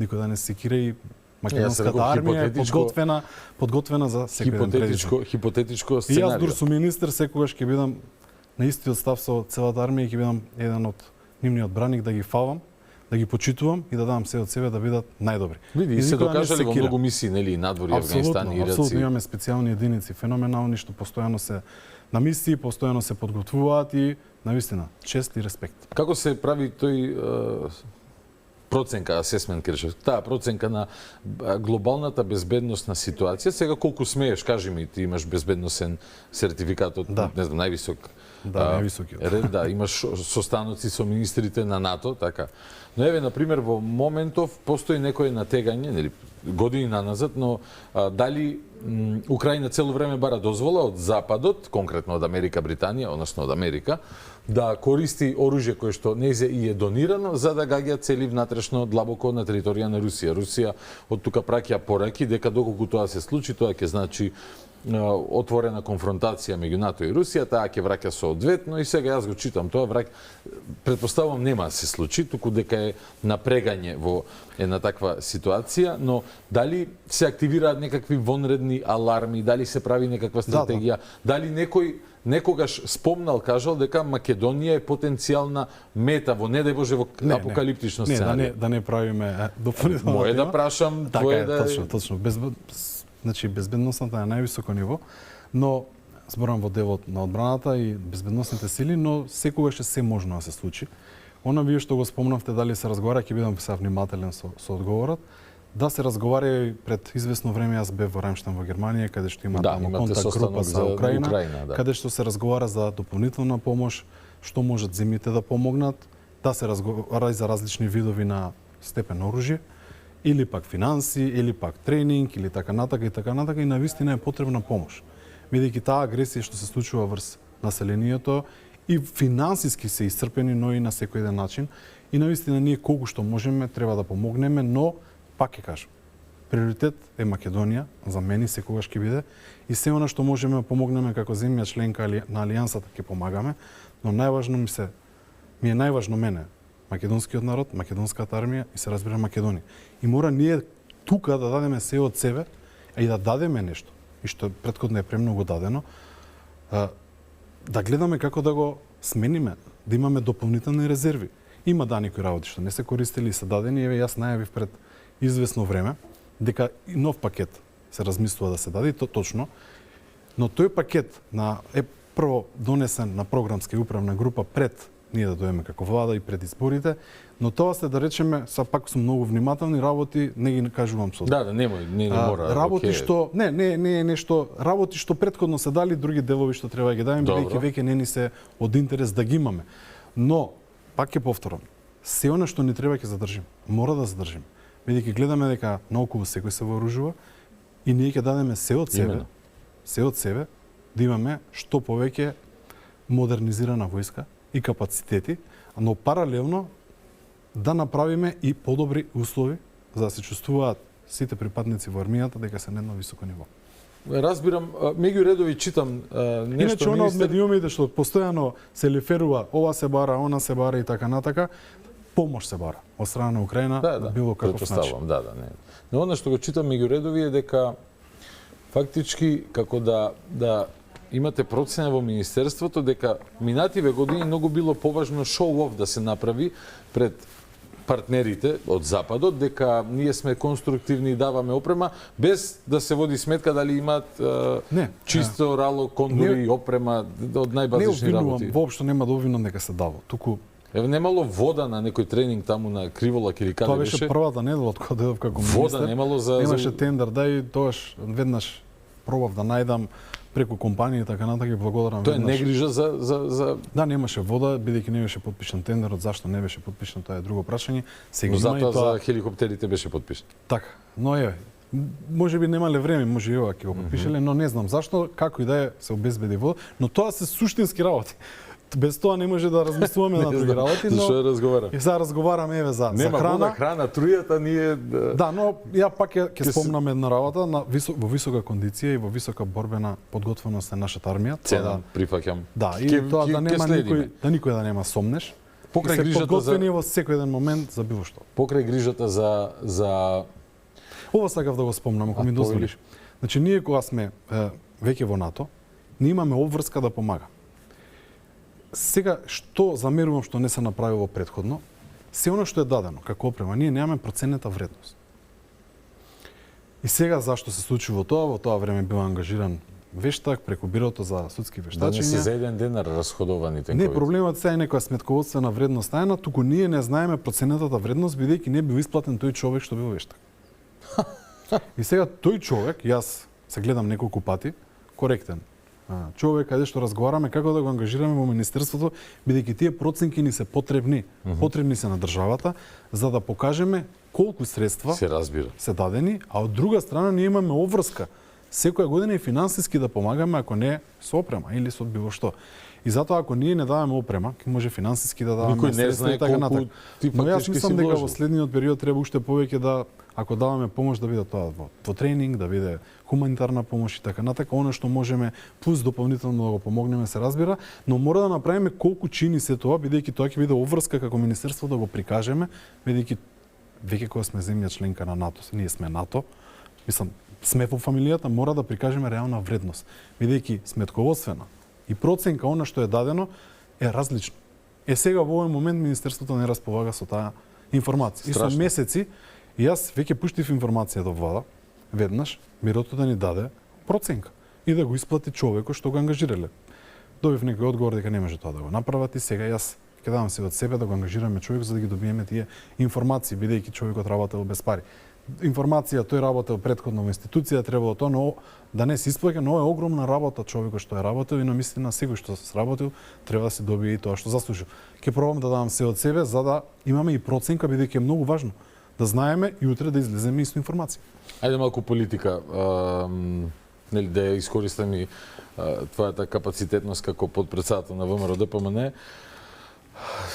Никој да не се секира и македонската армија е подготвена за секој ден хипотетичко сценарио. И јас дур сум министер, секогаш ќе бидам на истиот став со целата армија и ќе бидам еден од нивниот браник да ги фалам, да ги почитувам и да дадам се од себе да бидат најдобри. Види, и се докажале во многу мисии, нели, надвори Авганистан и Ираци. Апсолутно, имаме специјални единици, феноменални, што постојано се на мисии, постојано се подготвуваат и навистина чест и респект. Како се прави тој проценка, асесмент, кажеш, таа проценка на глобалната безбедносна ситуација? Сега колку смееш, кажи ми, ти имаш безбедносен сертификат од, не знам, највисок највисокиот. Да, имаш состаноци со министрите на НАТО, така. Но еве, например, во моментов постои некое натегање, нели, години наназад, но дали Украина цело време бара дозвола од Западот, конкретно од Америка, Британија, односно од Америка, да користи оружје кое што незе и е донирано за да гаѓа цели внатрешно длабоко на територија на Русија. Русија од тука праќа пораки дека доколку тоа се случи, тоа ќе значи отворена конфронтација меѓу НАТО и Русија, таа ќе враќа соодветно и сега јас го читам тоа предпоставувам нема да се случи, туку дека е напрегање во една таква ситуација, но дали се активираат некакви вонредни аларми, дали се прави некаква стратегија, дали некој некогаш спомнал, кажал дека Македонија е потенцијална мета во не дај Боже во апокалиптично сценарио. Да не правиме дополнително. Мој да прашам, твое да точно. Значи, безбедносната е на највисоко ниво, но зборам во делот на одбраната и безбедносните сили, но секогаш се можно да се случи. Она вие што го спомнавте, дали се разговара, ќе бидам сега внимателен со одговорот. Да се разговара и пред известно време, јас бев во Рамштайн во Германија, каде што има таму контакт група за Украина, каде што се разговара за дополнителна помош, што можат земјите да помогнат, да се разговара и за различни видови на степен оружје, или пак финанси, или пак тренинг, или така натака и навистина е потребна помош. Бидејќи таа агресија што се случува врз населението и финансиски се исцрпени, но и на секој еден начин. И навистина ние колку што можеме треба да помогнеме, но пак ќе кажам, приоритет е Македонија, за мене секогаш ќе биде, и се она што можеме да помогнеме како земја членка на Алијансата ќе помагаме, но најважно ми е најважно мене, македонскиот народ, македонската армија и се разбира Македонија. И мора ние тука да дадеме се од себе, а и да дадеме нешто, и што претходно е премногу дадено, да гледаме како да го смениме, да имаме дополнителни резерви. Има некои работи што не се користели и се дадени, еве јас најавив пред известно време дека и нов пакет се размислува да се даде, то точно. Но тој пакет е прво донесен на програмска и управна група пред ние да дојдеме како влада и пред изборите, но тоа се да речеме, са пак сум многу внимателни работи, не ги кажувам со. Да, не мора. Работи што не е нешто, работи што претходно се дали, други делови што треба да ги дадеме, бидејќи веќе не ни се од интерес да ги имаме. Но пак ќе повторам, се она што ни треба ќе задржим. Мора да задржим. Бидејќи гледаме дека наоколу секој се вооружува и ние ќе дадеме се од себе, да имаме што повеќе модернизирана војска и капацитети, но паралелно да направиме и подобри услови за да се чувствуваат сите припадници во армијата дека се на едно високо ниво. Разбирам, меѓу редови читам нешто. Иначе она од медиумите што постојано се леферува, ова се бара, она се бара и така натака, помош се бара од страна на Украина, било каков начин. Не. Но она што го читам меѓу редови е дека фактички како да имате процена во Министерството дека минативе години многу било поважно шоу-оф да се направи пред партнерите од Западот, дека ние сме конструктивни и даваме опрема, без да се води сметка дали имаат чисто рало, кондори и опрема од најбазични работи. Не воопшто нема да обвинам дека се дало. Туку немало вода на некој тренинг таму на Криволак или каде беше. Тоа беше првата недела од кога дојдов како министер. Вода немало за немаше тендер, и тоаш веднаш пробав да најдам преку компанија и така натака, благодарам. Тоа е негрижа за Да, немаше вода, бидејќи не беше подпишан тендерот, зашто не беше подпишан, тоа е друго прашање. Сега има и тоа за хеликоптерите беше подпишан. Така, но можеби немале време, може и ова ќе го подпишале, но не знам зашто, како и да е се обезбеди вода, но тоа се суштински работи. Без тоа не може да размислуваме на други работи, но зашто разговарам. И сега разговараме за храна. Нема вода, храна, трујата ние Да, но ја пак ќе спомнам една работа во висока кондиција и во висока борбена подготвеност на нашата армија. Ценам, прифаќам. Да, и тоа да нема никој да нема сомнеш. Покрај грижата подготвени во секој еден момент за било што. Покрај грижата за ова сакав да го спомнам, ако ми дозволиш. Значи ние кога сме веќе во НАТО, ние имаме обврска да помага. Сега, што замерувам што не се направило претходно, се оно што е дадено како опрема, ние немаме проценета вредност. И сега зашто се случува тоа? Во тоа време бил ангажиран вештак преку бирото за судски вештачења. Да не се за еден денар расходовани тенкови. Не, проблемот сега е некоја сметководствена вредност најна, туку ние не знаеме проценетата вредност бидејќи не бил исплатен тој човек што бил вештак. И сега тој човек, јас се гледам неколку пати, коректен човек, каде што разговараме како да го ангажираме во Министерството, бидејќи тие проценки ни се потребни се на државата, за да покажеме колку средства се дадени, а од друга страна ние имаме обврска секоја година и финансиски да помагаме, ако не со опрема или со било што. И затоа ако ние не даваме опрема, ќе може финансиски да даваме средства и така натаму. Но јас мислам дека во следниот период треба уште повеќе да, ако даваме помош, да биде тоа во тренинг, да биде хуманитарна помош и така натака, она што можеме плюс дополнително да го помогнеме се разбира, но мора да направиме колку чини се тоа, бидејќи тоа ќе биде обврска како министерство да го прикажеме, бидејќи веќе кога сме земја членка на НАТО, ние сме НАТО, мислам, сме во фамилијата, мора да прикажеме реална вредност, бидејќи сметководствена и проценка она што е дадено е различно. Сега во овој момент министерството не располага со таа информација. И со месеци јас веќе пуштив информација до влада, веднаш бирото да ни даде проценка и да го исплати човекот што го ангажирале. Добив некој одговор дека не може тоа да го направат и сега јас ќе давам се од себе да го ангажираме човек за да ги добиеме тие информации, бидејќи човекот работел без пари. Информација тој работел претходно во институција, требало тоа, но да не се исплаќа, но е огромна работа човекот што е работел и намислена секој што се сработил треба да се добие и тоа што заслужил. Ќе пробам да давам се од себе за да имаме и проценка, бидејќи е многу важно да знаеме и утре да излеземе исто информација. Ајде малку политика, нели да ја искористам и твојата капацитетност како подпредседател на ВМРО ДПМН.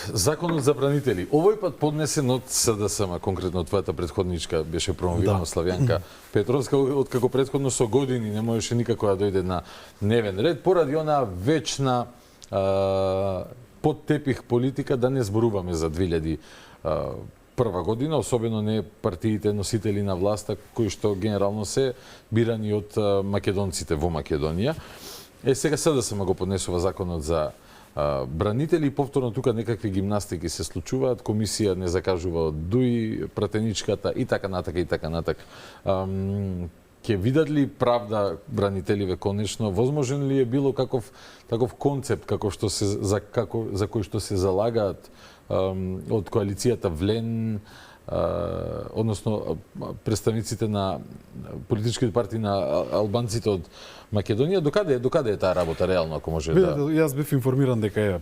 Законот за бранители. Овој пат поднесен од СДСМ, конкретно твојата претходничка беше промовирана Славјанка Петровска, откако претходно со години не можеше никако да дојде на дневен ред, поради онаа вечна под тепих политика да не зборуваме за 2001 година, особено не партиите носители на власта, кои што генерално се бирани од македонците во Македонија. Сега СДСМ го поднесува законот за бранители и повторно тука некакви гимнастики се случуваат, комисија не закажува од ДУИ, пратеничката и така натака и така натака. Ќе видат ли правда бранителиве конечно? Возможен ли е било таков концепт за кој што се залагаат од коалицијата Влен, односно представниците на политичките партии на албанците од Македонија, докаде е таа работа реално, ако може да... Јас бев информиран дека е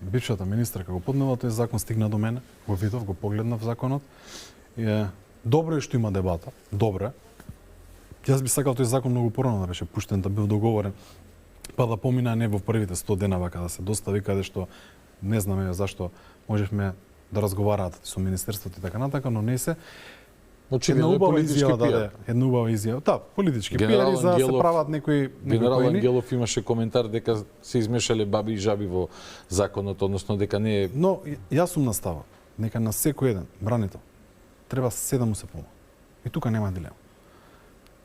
бившата министарка го поднела тој закон, стигна до мене, го видов, го погледнав законот. Добро е што има дебата, добро е. Јас би сакал тој закон многу порано да беше пуштен, да бил договорен, па да помина не во првите 100 дена вака да се достави, каде што не знаме зашто можевме да разговараат со министерството и така натака, но не се. Очевидно е политички пиар. Една убава изјава. Да, политички пиари за да се прават некои Генерал коини. Ангелов имаше коментар дека се измешале баби и жаби во законот, односно дека не е... Но јас сум на става дека на секој еден бранител треба се да му се помогне. И тука нема дилема.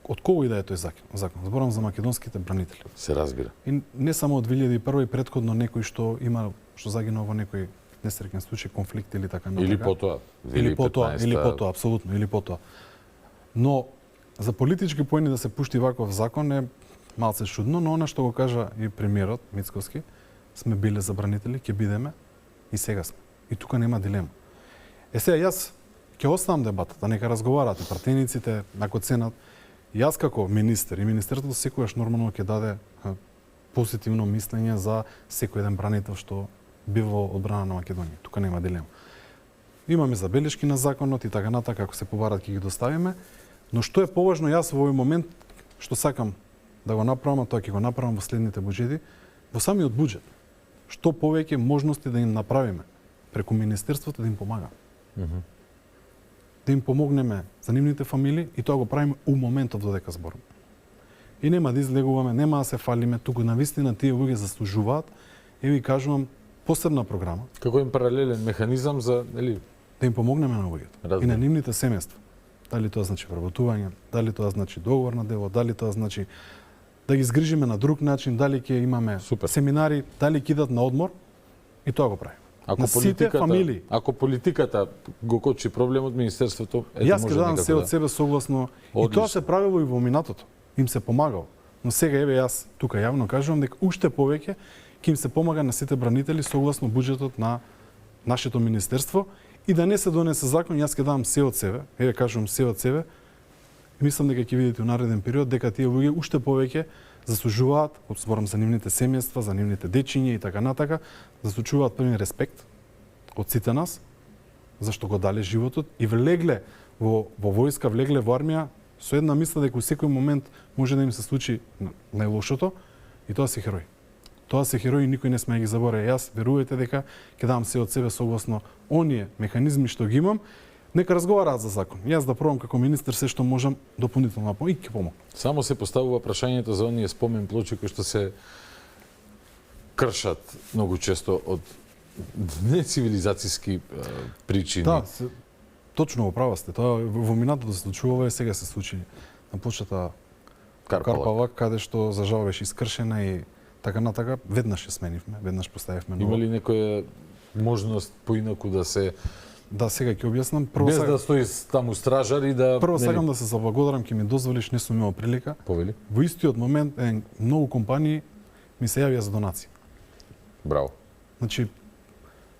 Од кого и да е тој закон. Зборам за македонските бранители. Се разбира. И не само од 2001 и предходно некој што загинал во некој несреќен случај, конфликт или така натака. Или потоа, апсолутно, или потоа. Но за политички поени да се пушти ваков закон е малце чудно, но она што го кажа и премиерот Мицкоски, сме биле забранители, ќе бидеме и сега сме. И тука нема дилема. Сега јас ќе оставам дебатата, нека разговараат и партијниците, ако ценат. Јас како министер и министерството секогаш нормално ќе даде позитивно мислење за секој еден бранител што бива во одбрана на Македонија. Тука нема дилема. Имаме забелешки на законот и така натака, ако се побарат ќе ги доставиме, но што е поважно јас во овој момент што сакам да го направам, тоа ќе го направам во следните буџети, во самиот буџет. Што повеќе можности да им направиме преку министерството да им помагаме. Да им помогнеме за нивните фамилии и тоа го правиме у моментот додека зборуваме. И нема да излегуваме, нема да се фалиме, туку навистина тие луѓе заслужуваат. И ви кажувам посебна програма. Како им паралелен механизам за, нели, да им помогнеме на луѓето и на нивните семејства. Дали тоа значи вработување, дали тоа значи договор на дело, дали тоа значи да ги згрижиме на друг начин, дали ќе имаме семинари, дали ќе идат на одмор и тоа го правиме. Ако политиката го кочи проблемот, министерството јас ќе дадам се од себе согласно и тоа се правило и во минатото. Им се помагало. Но сега еве јас тука јавно кажувам дека уште повеќе ќе им се помага на сите бранители согласно буџетот на нашето министерство и да не се донесе закон, јас ќе дадам се од себе, еве кажувам се од себе. Мислам дека ќе видите во нареден период дека тие луѓе уште повеќе заслужуваат, зборам за нивните семејства, за нивните дечиња и така натака, заслужуваат првен респект од сите нас, зашто го дале животот и влегле во војска, влегле во армија со една мисла дека во секој момент може да им се случи најлошото и тоа се херои. Тоа се херои и никој не сме ги заборави. Јас верувајте дека ќе дам се од себе согласно оние механизми што ги имам. Нека разговараат за закон. Јас да пробам како министер се што можам дополнително и ќе помогам. Само се поставува прашањето за оние спомен плочи кои што се кршат многу често од нецивилизацијски причини. Да, точно во права сте. Тоа во минатото се случува и сега се случи на плочата Карпалак, каде што за жал беше искршена и така натака. Веднаш ја сменивме, веднаш поставивме ново. Има ли некоја можност поинаку да се... Да, сега ќе објаснам. Без да стои таму стражар и да... Прво сакам да се заблагодарам, ќе ми дозволиш, не сум имал прилика. Повели. Во истиот момент многу компании ми се јавија за донации. Браво. Значи,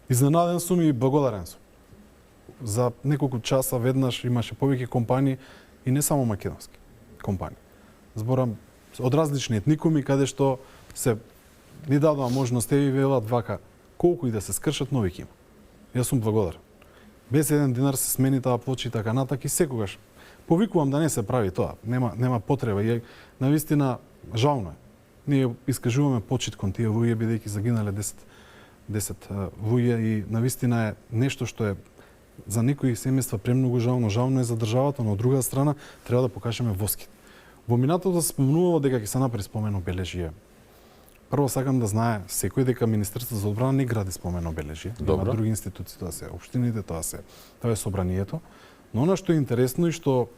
изненаден сум и благодарен сум. За неколку часа веднаш имаше повеќе компании и не само македонски компании. Зборам од различни етникуми каде што се ни дадоа можност и велат вака колку и да се скршат нови ќе има. Јас сум благодарен. Без еден динар се смени таа плоча и така натак и секогаш повикувам да не се прави тоа. Нема потреба и навистина жално е. Ние искажуваме почит кон тие луѓе бидејќи загинале 10 луѓе и навистина е нешто што е за некои семејства премногу жално. Жално е за државата, но од друга страна треба да покажеме воскит. Во минатото се спомнувало дека ќе се направи спомен обележие. Прво сакам да знае секој дека Министерството за одбрана не гради спомен обележие. Има други институции, тоа се општините, тоа е собранието. Но она што е интересно и што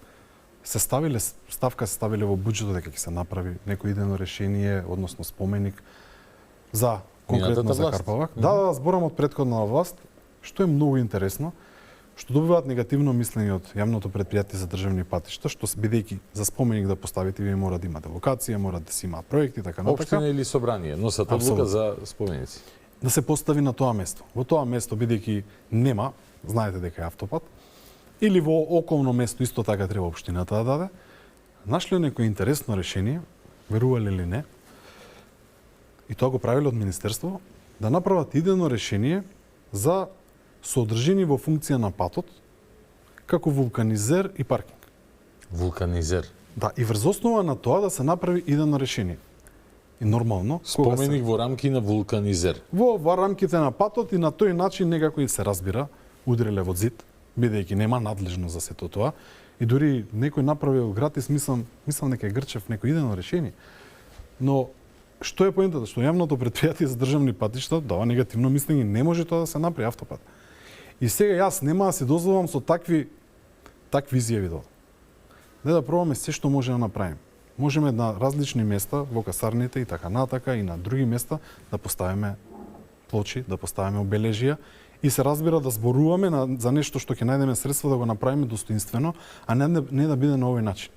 ставка се ставиле во буџетот дека ќе се направи некој идено решение, односно споменик за конкретно за Карпалак. Да, зборам од претходна власт, што е многу интересно, што добиваат негативно мислење од јавното претпријатие за државни патишта, што бидејќи за споменик да поставите, вие мора да имате локација, мора да се имаат проекти, така натака. Општина или собрание носат одлука за споменици. Да се постави на тоа место. Во тоа место, бидејќи нема, знаете дека е автопат, или во околно место исто така треба општината да даде, нашле некој интересно решение, верували или не, и тоа го правиле од Министерство, да направат идеално решение за содржини во функција на патот, како вулканизер и паркинг. Вулканизер? Да, и врз основа на тоа да се направи идеално решение. И нормално, споменик во рамки на вулканизер. Во рамките на патот и на тој начин некако и се разбира, удреле во зид, бидејќи нема надлежност за сето тоа. И дури некој направил гратис, мислам дека е Грчев некој идеално решение. Но што е поентата? Што јавното претпријатие за државни патишта дава негативно мислење, не може тоа да се направи автопат. И сега јас нема да се дозволам со такви изјави да. Не да пробаме се што може да направиме. Можеме на различни места, во касарните и така натака, и на други места, да поставиме плочи, да поставиме обележија и се разбира да зборуваме за нешто што ќе најдеме средства да го направиме достоинствено, а не да биде на овој начин.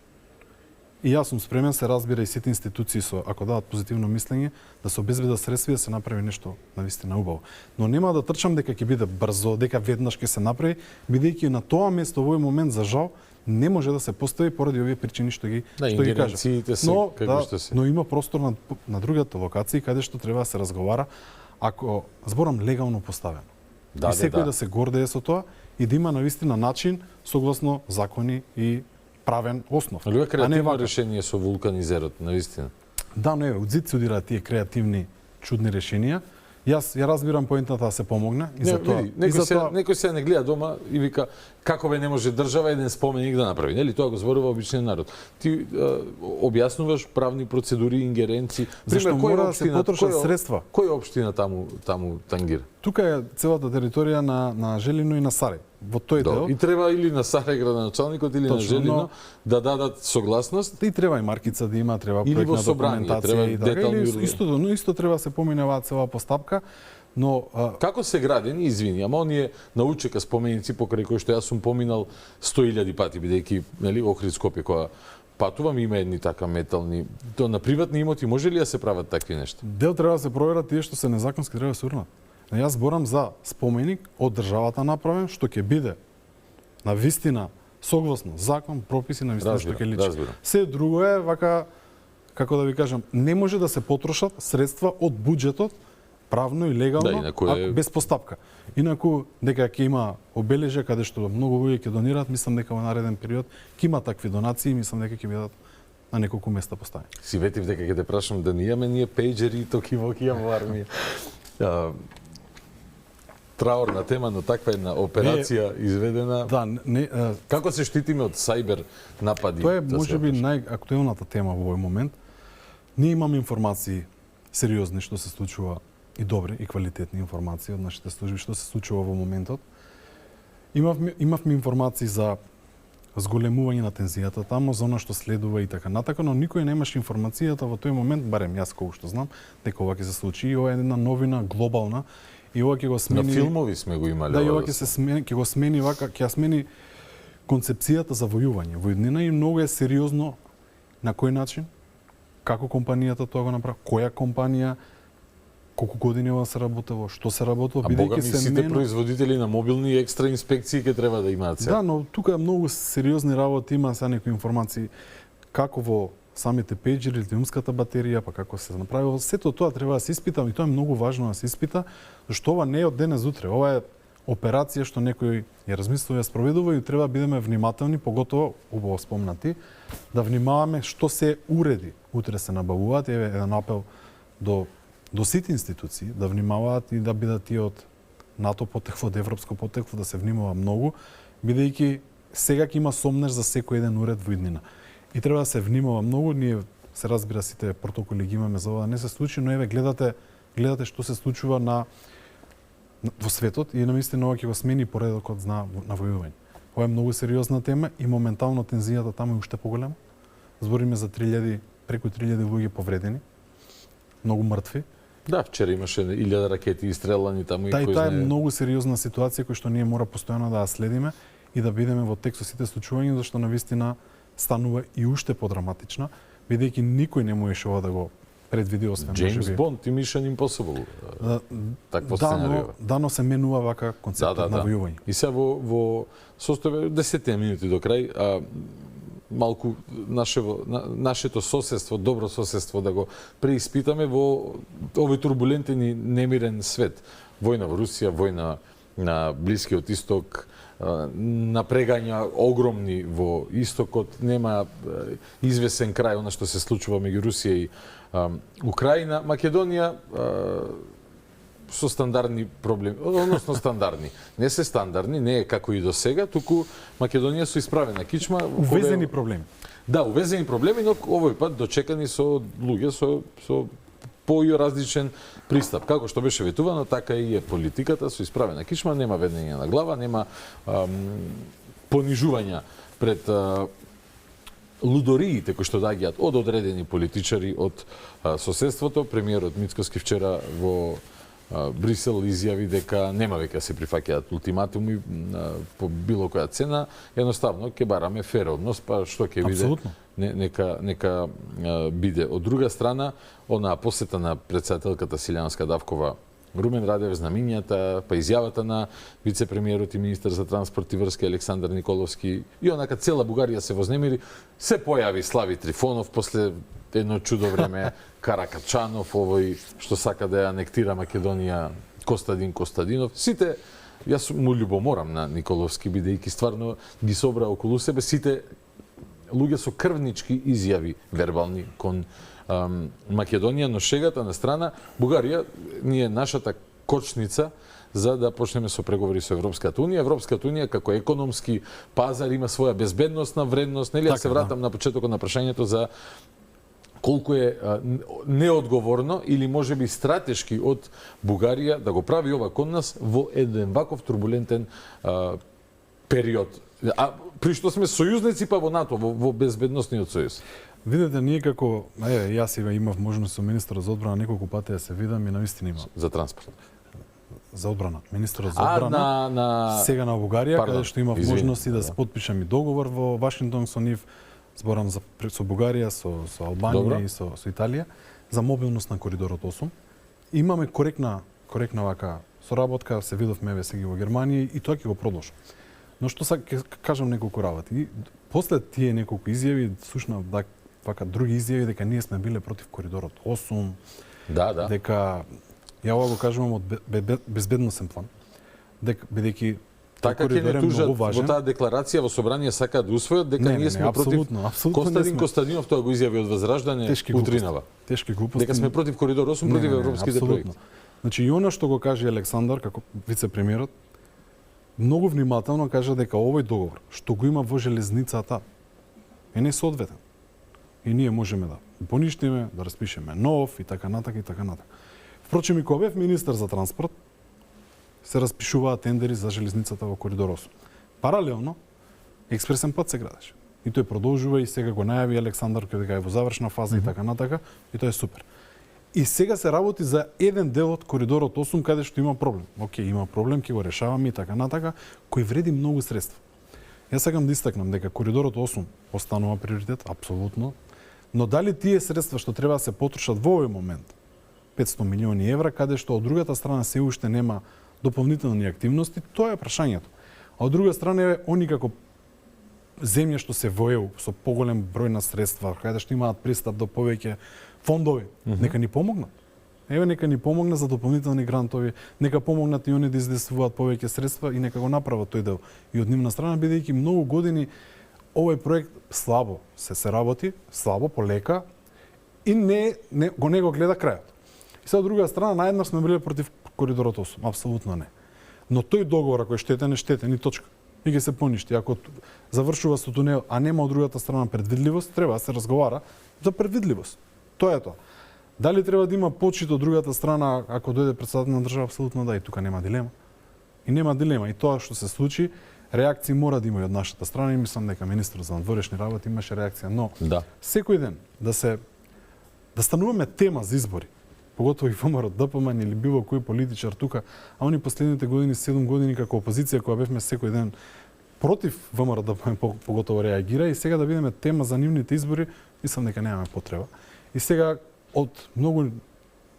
И јас сум спремен, се разбира и сите институции ако дадат позитивно мислење, да се обезбедат средства и да се направи нешто навистина убаво. Но нема да трчам дека ќе биде брзо, дека веднаш ќе се направи, бидејќи на тоа место во овој момент за жал не може да се постави поради овие причини што ги кажа. Но има простор на другата локација каде што треба да се разговара, ако зборам легално поставено. И секој да се гордее со тоа и да има навистина начин согласно закони и правен основ. Али креативно решение со вулканизерот, навистина? Да, но од зид се удираат тие креативни, чудни решенија. Јас ја разбирам поентата да се помогне и за тоа. Некој се не гледа дома и вика како бе не може држава еден споменик да направи, нели? Тоа го зборува обичниот народ. Ти објаснуваш правни процедури, ингеренции. Зашто мора да се потрошат средства? Која општина таму тангира? Тука е целата територија на Желино и на Сарај. Во тој дел. И треба или на Сарај градоначалникот или на Желино да дадат согласност. И треба и маркица да има, треба проектна документација и така. Исто треба се поминува цела постапка. Но како се градени, извини, ама оние научека споменици покрај кои што јас сум поминал 100.000 пати, бидејќи, нели, Охрид Скопје која патувам, има едни така метални. То на приватни имоти може ли да се прават такви нешта? Дел треба да се проверат тие што се незаконски, треба да се урнат. Јас зборам за споменик од државата направен, што ќе биде на вистина согласно закон, прописи, на вистина што ќе личи. Се друго е вака, како да ви кажам, не може да се потрошат средства од буџетот правно и легално, без постапка. Инаку, дека ќе има обележја каде што многу луѓе ќе донираат, мислам дека во нареден период ќе има такви донации и мислам дека ќе бидат на неколку места поставени. Си ветив дека ќе те прашам да не имаме ние пејџери и токи-воки во армија. Траорна тема, но таква една операција изведена. Да, како се штитиме од сајбер напади? Тоа е можеби најактуелната тема во овој момент. Ние имаме информации сериозни што се случува и добри и квалитетни информации од нашите служби што се случува во моментот. Имавме информации за зголемување на тензијата таму, за она што следува и така натака, но никој немаше информацијата во тој момент, барем јас колку што знам, дека ова ќе се случи и ова е една новина глобална и ова ќе го смени. На филмови сме го имале. Да, и ова ќе го смени вака, ќе смени концепцијата за војување во иднина и многу е сериозно на кој начин, како компанијата тоа го направи, која компанија, колку години ова се работело, што се работело, бидејќи се сите производители на мобилни екстра инспекции ќе треба да имаат се. Да, но тука многу сериозни работи има, са некои информации како во самите пејџери, литиумската батерија, па како се направило. Сето тоа треба да се испита и тоа е многу важно да се испита, зашто ова не е од денес утре. Ова е операција што некој ја размислува и ја спроведува и треба да бидеме внимателни, поготово убаво спомнати, да внимаваме што се уреди. Утре се набавуваат, еве еден апел до сите институции да внимаваат и да бидат и од НАТО потекло, од европско потекло, да се внимава многу, бидејќи сега ќе има сомнеш за секој еден уред во иднина. И треба да се внимава многу, ние се разбира сите протоколи ги имаме за ова да не се случи, но еве гледате што се случува во светот и навистина ова ќе го смени поредокот на војување. Ова е многу сериозна тема и моментално тензијата таму е уште поголема. Збориме за преку 3000 луѓе повредени, многу мртви Да, вчера имаше 1000 ракети изстрелани таму и Таа кој е знае. многу сериозна ситуација која што ние мора постојано да ја следиме и да бидеме во текст со сите случувања, зашто навистина станува и уште подраматична, бидејќи никој не можеше ова да го предвиди освен Джеймс Бонд и Mission Impossible. Такво сценарио. Дано се менува вака концептот на војување. И сега во состојбе 10 минути до крај, малку нашето соседство, добро соседство да го преиспитаме во овој турбулентен и немирен свет. Војна во Русија, војна на Блискиот исток, напрегања огромни во истокот, нема извесен крај она што се случува меѓу Русија и Украина. Македонија со стандардни проблеми, односно стандардни. Не се стандардни, не е како и до сега, туку Македонија со исправена кичма. Увезени проблеми. Да, увезени проблеми, но овој пат дочекани со луѓе со поразличен пристап. Како што беше ветувано, така и е политиката со исправена кичма, нема ведење на глава, нема понижувања пред лудориите кои што доаѓаат од одредени политичари од соседството. Премиерот Мицкоски вчера во Брисел изјави дека нема веќе да се прифаќаат ултиматуми по било која цена, едноставно ќе бараме фер однос, па што ќе биде, нека биде. Од друга страна, онаа посета на претседателката Силјанска Давкова Румен Радев, знамињата, па изјавата на вице-премиерот и министар за транспорт и врски Александар Николовски и онака цела Бугарија се вознемири, се појави Слави Трифонов после едно чудо време, Каракачанов, овој што сака да ја анектира Македонија, Костадин Костадинов. Сите, јас му љубоморам на Николовски, бидејќи стварно ги собра околу себе сите луѓе со крвнички изјави вербални кон Македонија, но шегата на страна, Бугарија ни е нашата кочница за да почнеме со преговори со Европската Унија. Европската Унија како економски пазар има своја безбедносна вредност, нели? Ја се вратам на почетокот на прашањето за колку е неодговорно или можеби стратешки од Бугарија да го прави ова кон нас во еден ваков турбулентен период. А при што сме сојузници па во НАТО, во безбедносниот сојуз. Видете, ние како, јас сега имав можност со министерот за одбрана неколку пати да се видам и навистина имам. За транспорт. За одбрана. Министерот за одбрана сега на Бугарија, каде што имав можност и да се потпишам и договор во Вашингтон со нив, зборам со Бугарија, со Албанија и со Италија, за мобилност на коридорот 8. Имаме коректна вака соработка, се видовме сега во Германија и тоа ќе го продолжам. Но што сега ќе кажам неколку работи. После тие неколку изјави, слушнав вака други изјави дека ние сме биле против коридорот 8. Да. Дека ја ова го кажувам од безбедносен план. Бидејќи така ќе не тужат во таа декларација во собрание сакаат да усвојат дека ние сме против Костадин Костадинов, тоа го изјави од Возраждане утринава. Тешки глупости. Дека сме против коридор 8, против европските проекти. Значи и она што го каже Александар како вице-премиерот, многу внимателно кажа дека овој договор што го има во железницата е несоодветен. И ние можеме да поништиме, да распишеме нов и така натака и така натака. Впрочем, и кога бев министер за транспорт, се распишуваат тендери за железницата во коридор 8. Паралелно, експресен пат се градеше. И тој продолжува и сега го најави Александар дека е во завршна фаза и така натака, и тоа е супер. И сега се работи за еден дел од коридорот 8 каде што има проблем. Океј, има проблем, ќе го решаваме и така натака, кој вреди многу средства. Јас сакам да истакнам дека коридорот 8 останува приоритет, апсолутно, но дали тие средства што треба да се потрошат во овој момент, 500 милиони евра, каде што од другата страна се уште нема дополнителни активности, тоа е прашањето. А од друга страна, они како земја што се во ЕУ со поголем број на средства, каде што имаат пристап до повеќе фондови, нека ни помогнат. Еве, нека ни помогнат за дополнителни грантови, нека помогнат и они да издействуваат повеќе средства и нека го направат тој дел и од нивна страна, бидејќи многу години овој проект слабо се работи, слабо, полека и не го гледа крајот. И сега од друга страна, наеднаш сме биле против коридорот 8, апсолутно не. Но тој договор кој е штетен и точка. И ќе се поништи. Ако завршува со тунел, а нема од другата страна предвидливост, треба да се разговара за предвидливост. Тоа е тоа. Дали треба да има почит од другата страна ако дојде претседател на држава, апсолутно да, и тука нема дилема. И нема дилема. И тоа што се случи, реакции мора да има и од нашата страна и мислам дека министерот за надворешни работи имаше реакција, но секој ден да стануваме тема за избори поготово и ВМРО ДПМН или било кој политичар тука, а они последните години, 7 години како опозиција која бевме секој ден против ВМРО ДПМН поготово реагира и сега да бидеме тема за нивните избори, мислам дека немаме потреба. И сега од многу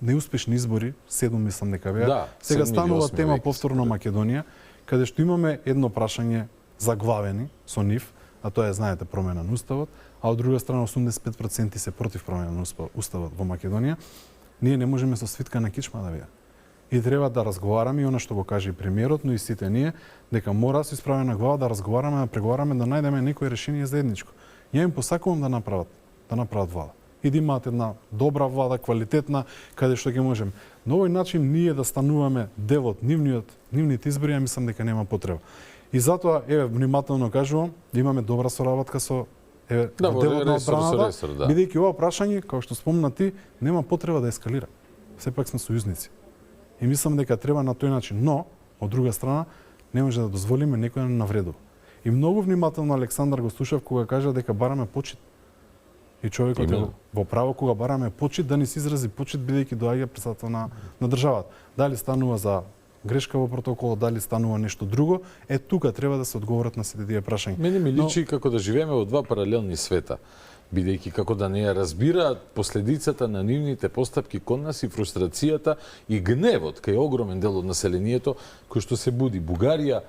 неуспешни избори, 7 мислам дека беа, Да, сега 7 или станува 8 тема веќе повторно Македонија, каде што имаме едно прашање заглавени со нив, а тоа е, знаете, промена на уставот, а од друга страна 85% се против промена на уставот во Македонија. Ние не можеме со свитка на кичма да видиме. И треба да разговараме и она што го каже и премиерот, но и сите ние, дека мора со исправена глава да разговараме, да преговараме, да најдеме некој решение заедничко. Ја им посакувам да направат влада. И да имаат една добра влада, квалитетна, каде што ќе можеме. На овој начин ние да стануваме дел од нивните избори, ја мислам дека нема потреба. И затоа, еве, внимателно кажувам, да имаме добра соработка со во делот на ресор, одбраната, со ресор, да. бидејќи ова прашање, како што спомна ти, нема потреба да ескалира. Сепак сме сојузници. И мислам дека треба на тој начин, но од друга страна не може да дозволиме некој да навредува. И многу внимателно Александар го слушав кога кажа дека бараме почит. И човекот е во право кога бараме почит да ни се изрази почит бидејќи доаѓа председател на државата. Дали станува за грешка во протоколот, дали станува нешто друго, тука треба да се одговорат на сите тие прашања. Мене ми личи како да живееме во два паралелни света, бидејќи како да не ја разбираат последицата на нивните постапки кон нас и фрустрацијата и гневот кај огромен дел од населението кој што се буди. Бугарија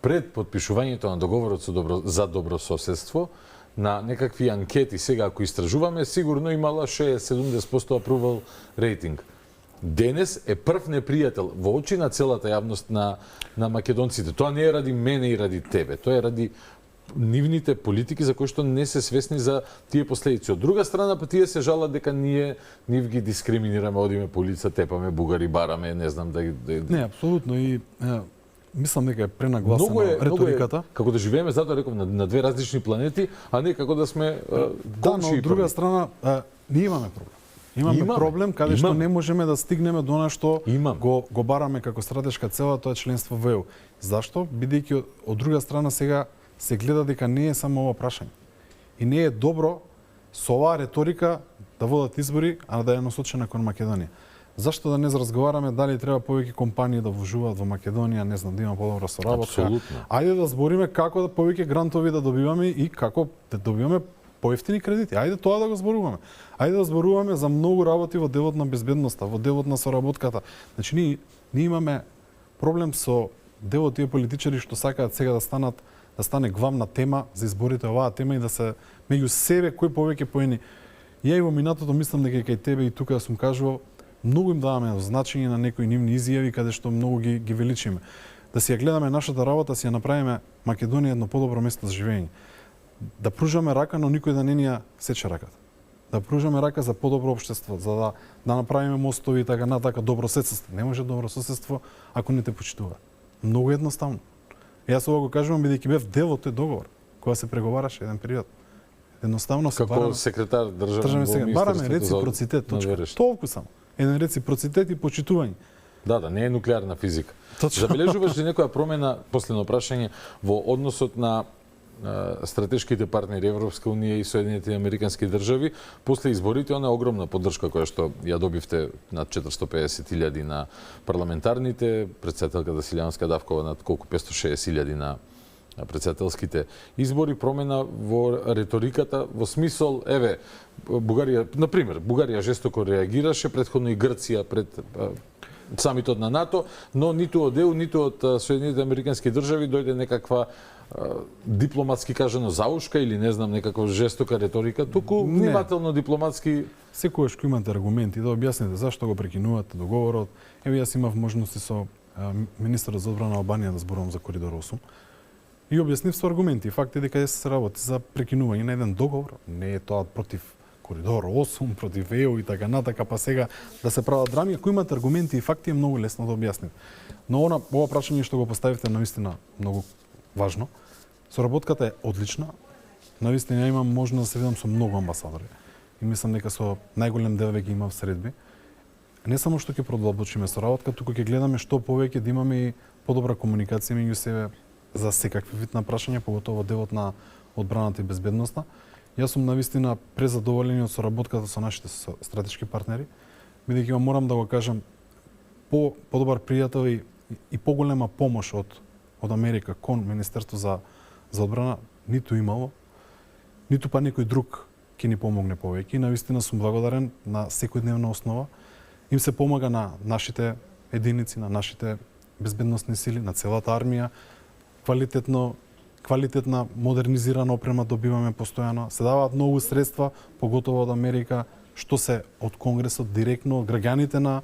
пред подпишувањето на договорот за добрососедство, на некакви анкети сега ако истражуваме, сигурно имала 60-70% апрувал рейтинг. Денес е прв непријател во очи на целата јавност на македонците. Тоа не е ради мене и ради тебе, тоа е ради нивните политики за кои што не се свесни за тие последици. Од друга страна, па тие се жалат дека нив ги дискриминираме, одиме по улица, тепаме бугари, бараме, не знам да. Не, апсолутно, и мислам дека е пренагласена реториката. Како да живееме, затоа реков, на две различни планети, а не како да сме Да, но од друга страна, ние имаме проблем. Имаме проблем каде што не можеме да стигнеме до она што го бараме како стратешка цел, тоа е членство во ЕУ. Зашто? Бидејќи од друга страна сега се гледа дека не е само ова прашање. И не е добро со оваа реторика да водат избори, а да е насочена кон Македонија. Зашто да не разговараме дали треба повеќе компании да вложуваат во Македонија, не знам, да има подобра соработка. Апсолутно. Ајде да збориме како да повеќе грантови да добиваме и како да добиваме поевтини кредити. Ајде тоа да го зборуваме. Ајде да зборуваме за многу работи во делот на безбедноста, во делот на соработката. Значи ние имаме проблем со делот тие политичари што сакаат сега да стане главна тема за изборите оваа тема и да се меѓу себе кој повеќе поени. Ја и во минатото мислам дека кај тебе и тука сум кажувал, многу им даваме значење на некои нивни изјави каде што многу ги величиме. Да си ја гледаме нашата работа, си ја направиме Македонија едно подобро место за живење. Да пружаме рака, но никој да не ни ја сече раката. Да пружаме рака за подобро општество, за да направиме мостови и така натака, добрососедство. Не може добрососедство ако не те почитува. Многу едноставно. Јас ова го кажувам бидејќи бев дел од тој договор, кога се преговараше еден период. Едноставно се како секретар државен во бараме реципроцитет, точка. Толку само. Еден реципроцитет и почитување. Да, не е нуклеарна физика. Забележуваш ли некоја промена, последно прашање, во односот на стратешките партнери Европска унија и Соединетите американски држави после изборите, она огромна поддршка која што ја добивте над 450.000 на парламентарните, председателката Силјанска Давкова над колку 560.000 на председателските избори, промена во реториката во смисол, еве, Бугарија, на пример, Бугарија жестоко реагираше, претходно и Грција пред самитот на НАТО, но ниту од ЕУ, ниту од Соединетите американски држави дојде некаква дипломатски кажано заушка или не знам некаква жестока реторика, туку внимателно дипломатски. Секогаш кога имате аргументи да објасните зашто го прекинувате договорот. Еве јас имав можности со министерот за одбрана на Албанија да зборувам за коридор 8. И објаснив со аргументи. Факт е дека се работи за прекинување на еден договор. Не е тоа против коридор 8, против ЕУ и така натака, па сега да се прават драми. Ако имате аргументи и факти е многу лесно да објасните. Но ова прашање што го поставивте навистина многу важно. Соработката е одлична. Навистина имам можност да се видам со многу амбасадори. И мислам дека со најголем дел веќе имав средби. Не само што ќе продолбочиме соработка, туку ќе гледаме што повеќе да имаме и подобра комуникација меѓу себе за секакви вид на прашања, поготово делот на одбраната и безбедноста. Јас сум навистина презадоволен од соработката со нашите стратешки партнери. бидејќи ја морам да го кажам, подобар пријател и поголема помош од Америка кон Министерство за одбрана ниту имало, ниту па некој друг ќе ни помогне повеќе. И навистина сум благодарен на секојдневна основа. Им се помага на нашите единици, на нашите безбедносни сили, на целата армија. Квалитетна, модернизирана опрема добиваме постојано. Се даваат многу средства, поготово од Америка, што се од Конгресот директно, од граѓаните на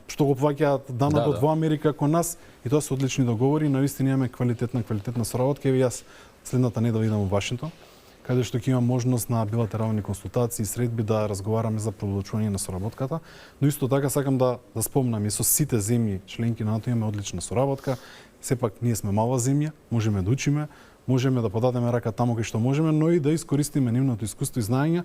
што го плаќаат данокот во Америка кон нас, и тоа се одлични договори. Навистина имаме квалитетна соработка. Еве јас следната недела идам во Вашингтон, каде што ќе имам можност на билатерални консултации и средби да разговараме за продолжување на соработката, но исто така сакам да спомнам и со сите земји членки на НАТО имаме одлична соработка. Сепак ние сме мала земја, можеме да учиме, можеме да подадеме рака таму кај што можеме, но и да искористиме нивното искуство и знаење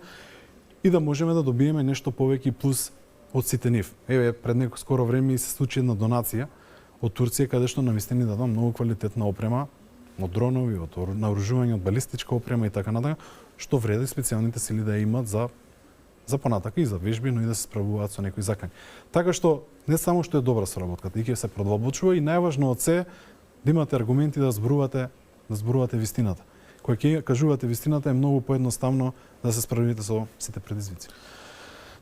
и да можеме да добиеме нешто повеќе плюс од сите нив. Еве пред некој скоро време се случи една донација од Турција каде што навистина ни дадува многу квалитетна опрема, од дронови, од наоружување, од балистичка опрема и така натака, што вреди специјалните сили да имат за понатака и за вежби, но и да се справуваат со некои закани. Така што не само што е добра соработката, и ќе се продолбочува, и најважно од се да имате аргументи да зборувате вистината. Кога ќе кажувате вистината е многу поедноставно да се справите со сите предизвици.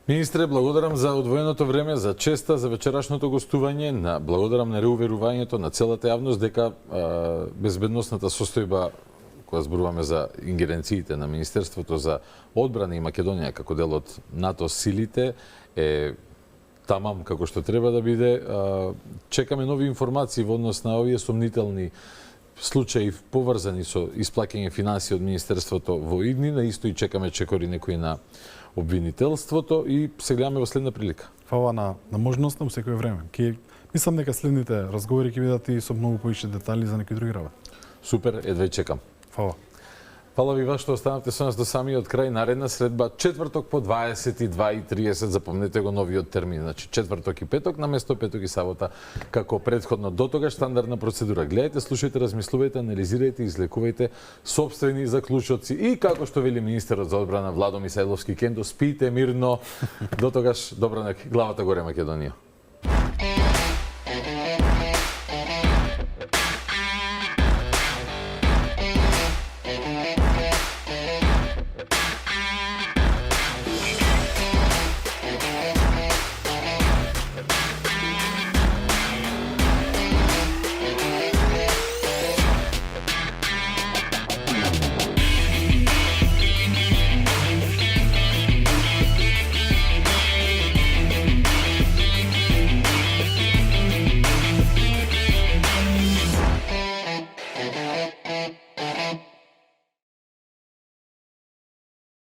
Министре, благодарам за одвоеното време, за честа, за вечерашното гостување. Благодарам на реуверувањето на целата јавност дека безбедносната состојба, кога зборуваме за ингеренциите на Министерството за одбрана и Македонија како дел од НАТО силите, е тамам како што треба да биде. Чекаме нови информации во однос на овие сомнителни случаи поврзани со исплаќање финанси од Министерството во иднина. Исто и чекаме чекори некои на обвинителството и се гледаме во следна прилика. Фала на можноста во секој време. Мислам дека следните разговори ќе бидат и со многу повеќе детали за некои други работи. Супер, едва чекам. Фала. Фала ви што останавте со нас до самиот крај. Наредна средба четврток по 22:30, запомнете го новиот термин. Значи четврток и петок наместо петок и сабота како претходно. До тогаш стандардна процедура. Гледајте, слушајте, размислувајте, анализирајте, излекувајте сопствени заклучоци и како што вели министерот за одбрана Владо Мисајловски Кендо, спите мирно. До тогаш добра ноќ. Главата горе Македонија.